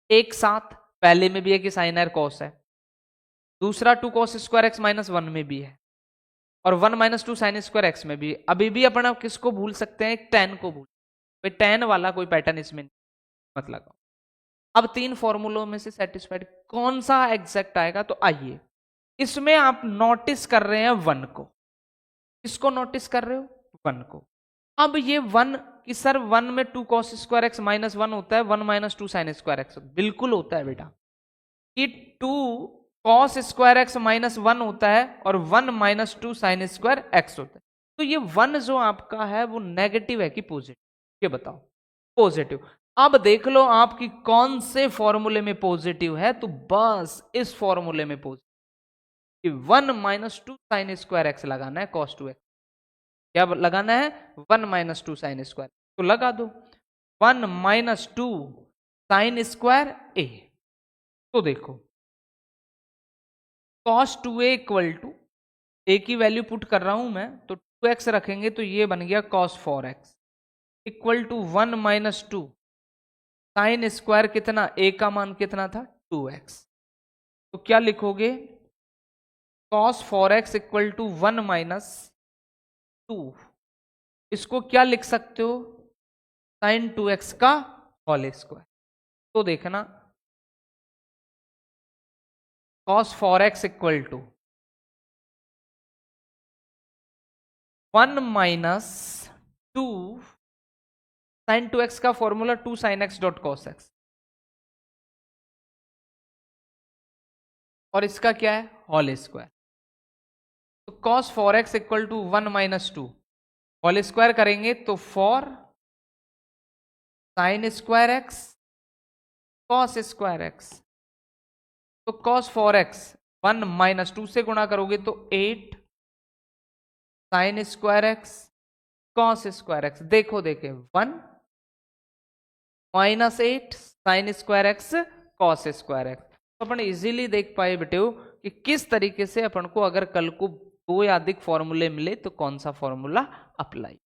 एक साथ, पहले में भी है कि साइन और कॉस है, दूसरा 2 cos स्क्वायर एक्स माइनस 1 में भी है, और 1 माइनस 2 साइन स्क्वायर एक्स में भी है। अभी भी अपन अब किसको भूल सकते हैं, टेन को भूल, टेन वाला कोई पैटर्न इसमें मत लगाओ। अब तीन फॉर्मूलों में से सेटिस्फाइड कौन सा एग्जैक्ट आएगा, तो आइए इसमें आप नोटिस कर रहे हैं 1 को, इसको नोटिस कर रहे हो 1 को। अब ये 1 कि सर 1 में 2 cos स्क्वायर एक्स माइनस 1 होता है, 1 माइनस 2 साइन स्क्वायर एक्स, बिल्कुल होता है बेटा, कि 2 cos स्क्वायर एक्स माइनस 1 होता है और 1 माइनस 2 साइन स्क्वायर एक्स होता है। तो ये 1 जो आपका है वो नेगेटिव है कि पॉजिटिव, ये बताओ, पॉजिटिव। अब देख लो आपकी कौन से फॉर्मूले में पॉजिटिव है, तो बस इस फॉर्मूले में positive, 1 minus 2 sine square x लगाना है cos 2x, क्या लगाना है 1 माइनस 2 साइन स्क्वायर, तो लगा दो 1 माइनस 2 साइन स्क्वायर ए। तो देखो cos 2a इक्वल टू ए की वैल्यू पुट कर रहा हूं मैं, तो 2x रखेंगे तो ये बन गया cos 4x equal to 1 minus 2 sine square कितना, ए का मान कितना था 2x, तो क्या लिखोगे cos 4x equal to 1 minus 2, इसको क्या लिख सकते हो साइन 2x का होल स्क्वायर। तो देखना cos 4x equal to 1 minus 2 sine 2x का formula 2 sin x dot cos x, और इसका क्या है होल स्क्वायर। तो cos 4x equal to 1 minus 2, whole square करेंगे तो 4 sine square x cos square x. तो कॉस 4x 1 माइनस 2 से गुणा करोगे तो 8 sine square x cos square x. देखो देखे 1 minus 8 sine square x cos square x. तो अपन इजीली देख पाए बेटे कि किस तरीके से अपन को अगर कल को दो या अधिक फॉर्मूले मिले तो कौन सा फॉर्मूला अप्लाई।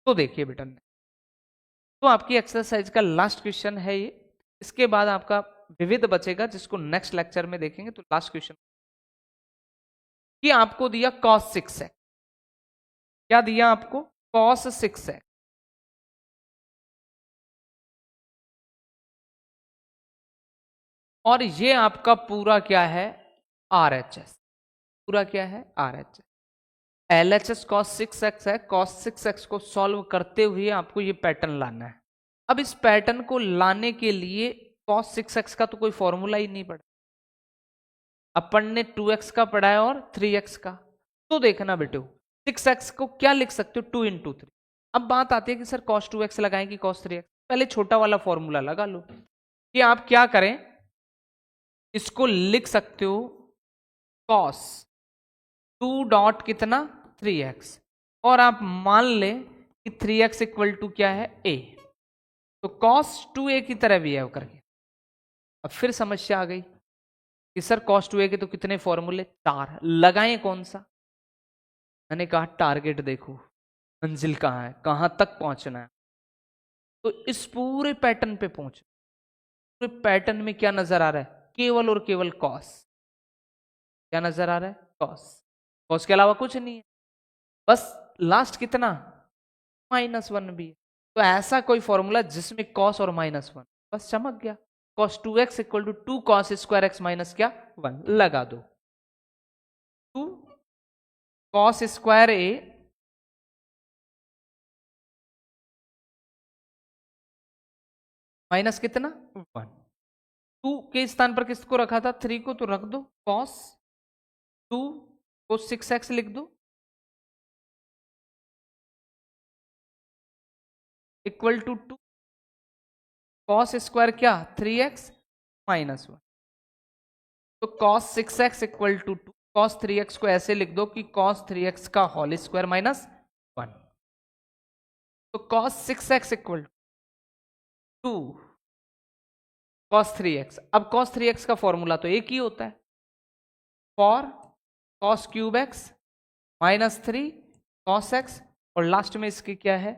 तो देखिए बेटा, तो आपकी एक्सरसाइज का लास्ट क्वेश्चन है ये। इसके बाद आपका विविध बचेगा जिसको नेक्स्ट लेक्चर में देखेंगे। तो लास्ट क्वेश्चन कि आपको दिया cos 6x, क्या दिया आपको cos 6x, और ये आपका पूरा क्या है RHS, पूरा क्या है RHS। LHS cos 6x है, cos 6x को सॉल्व करते हुए आपको ये पैटर्न लाना है। अब इस पैटर्न को लाने के लिए cos 6x का तो कोई फॉर्मूला ही नहीं पड़ा, अपन ने 2x का पढ़ा है और 3x का। तो देखना बेटो 6x को क्या लिख सकते हो 2 इंटू 3। अब बात आती है कि सर cos 2x लगाएं कि cos 3x। पहले छोटा वाला फॉर्मूला लगा लो कि आप क्या करें, इसको लिख सकते हो cos 2 डॉट कितना 3x, और आप मान ले कि 3x इक्वल टू क्या है a। तो cos 2a की तरह भी है करके। अब फिर समस्या आ गई कि सर cos 2a के तो कितने फॉर्मूले 4, लगाएं कौन सा। मैंने कहा टारगेट देखो, मंजिल कहां है, कहां तक पहुंचना है। तो इस पूरे पैटर्न पे पहुंच, पूरे पैटर्न में क्या नजर आ रहा है, केवल और केवल cos। क्या नजर आ रहा है cos, cos के अलावा कुछ नहीं है। बस लास्ट कितना -1 भी है। तो ऐसा कोई फॉर्मूला जिसमें cos और -1, बस चमक गया। cos 2x equal to 2 cos square x minus क्या 1 लगा दो। 2 cos स्क्वायर a माइनस कितना 1। 2 के स्थान पर किसको रखा था 3 को, तो रख दो cos 2 को 6x लिख दो इक्वल टू 2 cos स्क्वायर क्या 3x माइनस 1। तो cos 6x equal to 2 cos 3x को ऐसे लिख दो कि cos 3x का होल स्क्वायर माइनस 1। तो cos 6x equal to 2 cos 3x। अब cos 3x का फॉर्मूला तो एक ही होता है, for cos cube x minus 3 cos x, और लास्ट में इसकी क्या है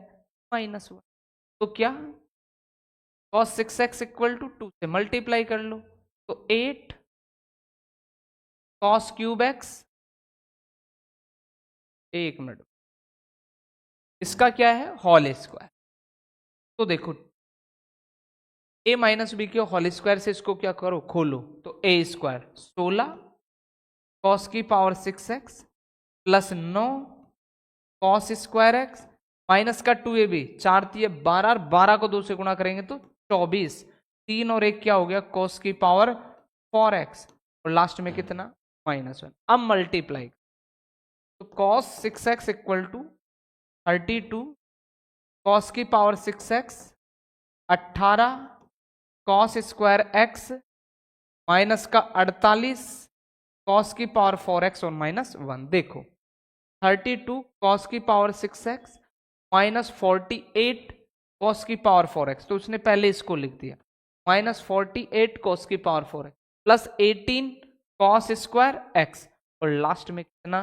-1। तो क्या cos 6x इक्वल टू 2 से मल्टीप्लाई कर लो तो 8 cos क्यूब x, एक मिनट, इसका क्या है होल स्क्वायर। तो देखो a माइनस बी के होल स्क्वायर से इसको क्या करो खोलो, तो a स्क्वायर 16 cos की power 6x plus 9 cos square x minus का 2a भी 4 3 12, और 12 को 2 से गुणा करेंगे तो 24, 3 और 1 क्या हो गया cos की पावर 4x, और लास्ट में कितना -1। अब मल्टीप्लाई तो cos 6x equal to 32 cos की power 6x 18 cos square x minus का 48 cos की पावर 4x और -1। देखो 32 cos की पावर 6x माइनस 48 cos की पावर 4x, तो उसने पहले इसको लिख दिया -48 cos की power 4x plus 18 cos square x, और लास्ट में कितना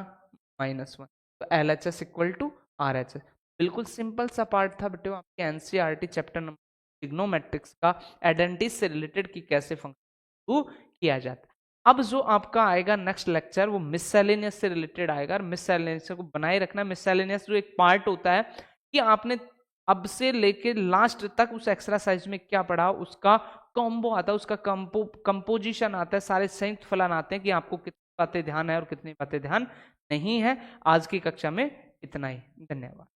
-1। तो LHS इक्वल टू RHS। बिल्कुल सिंपल सा पार्ट था बेटे आपके NCERT चैप्टर नंबर ट्रिग्नोमेट्रिक्स का, आइडेंटिटीज से रिलेटेड कि कैसे फंक्शन किया जाता है। अब जो आपका आएगा नेक्स्ट लेक्चर वो मिससेलेनियस से रिलेटेड आएगा, और मिससेलेनियस को बनाए रखना। मिससेलेनियस जो एक पार्ट होता है कि आपने अब से लेके लास्ट तक उस एक्सरसाइज में क्या पढ़ा, उसका कॉम्बो आता है, उसका कंपोजिशन आता है, सारे संयुक्त फलन आते हैं कि आपको कितनी बातें ध्यान है और कितनी बातें ध्यान नहीं है। आज की कक्षा में इतना ही, धन्यवाद।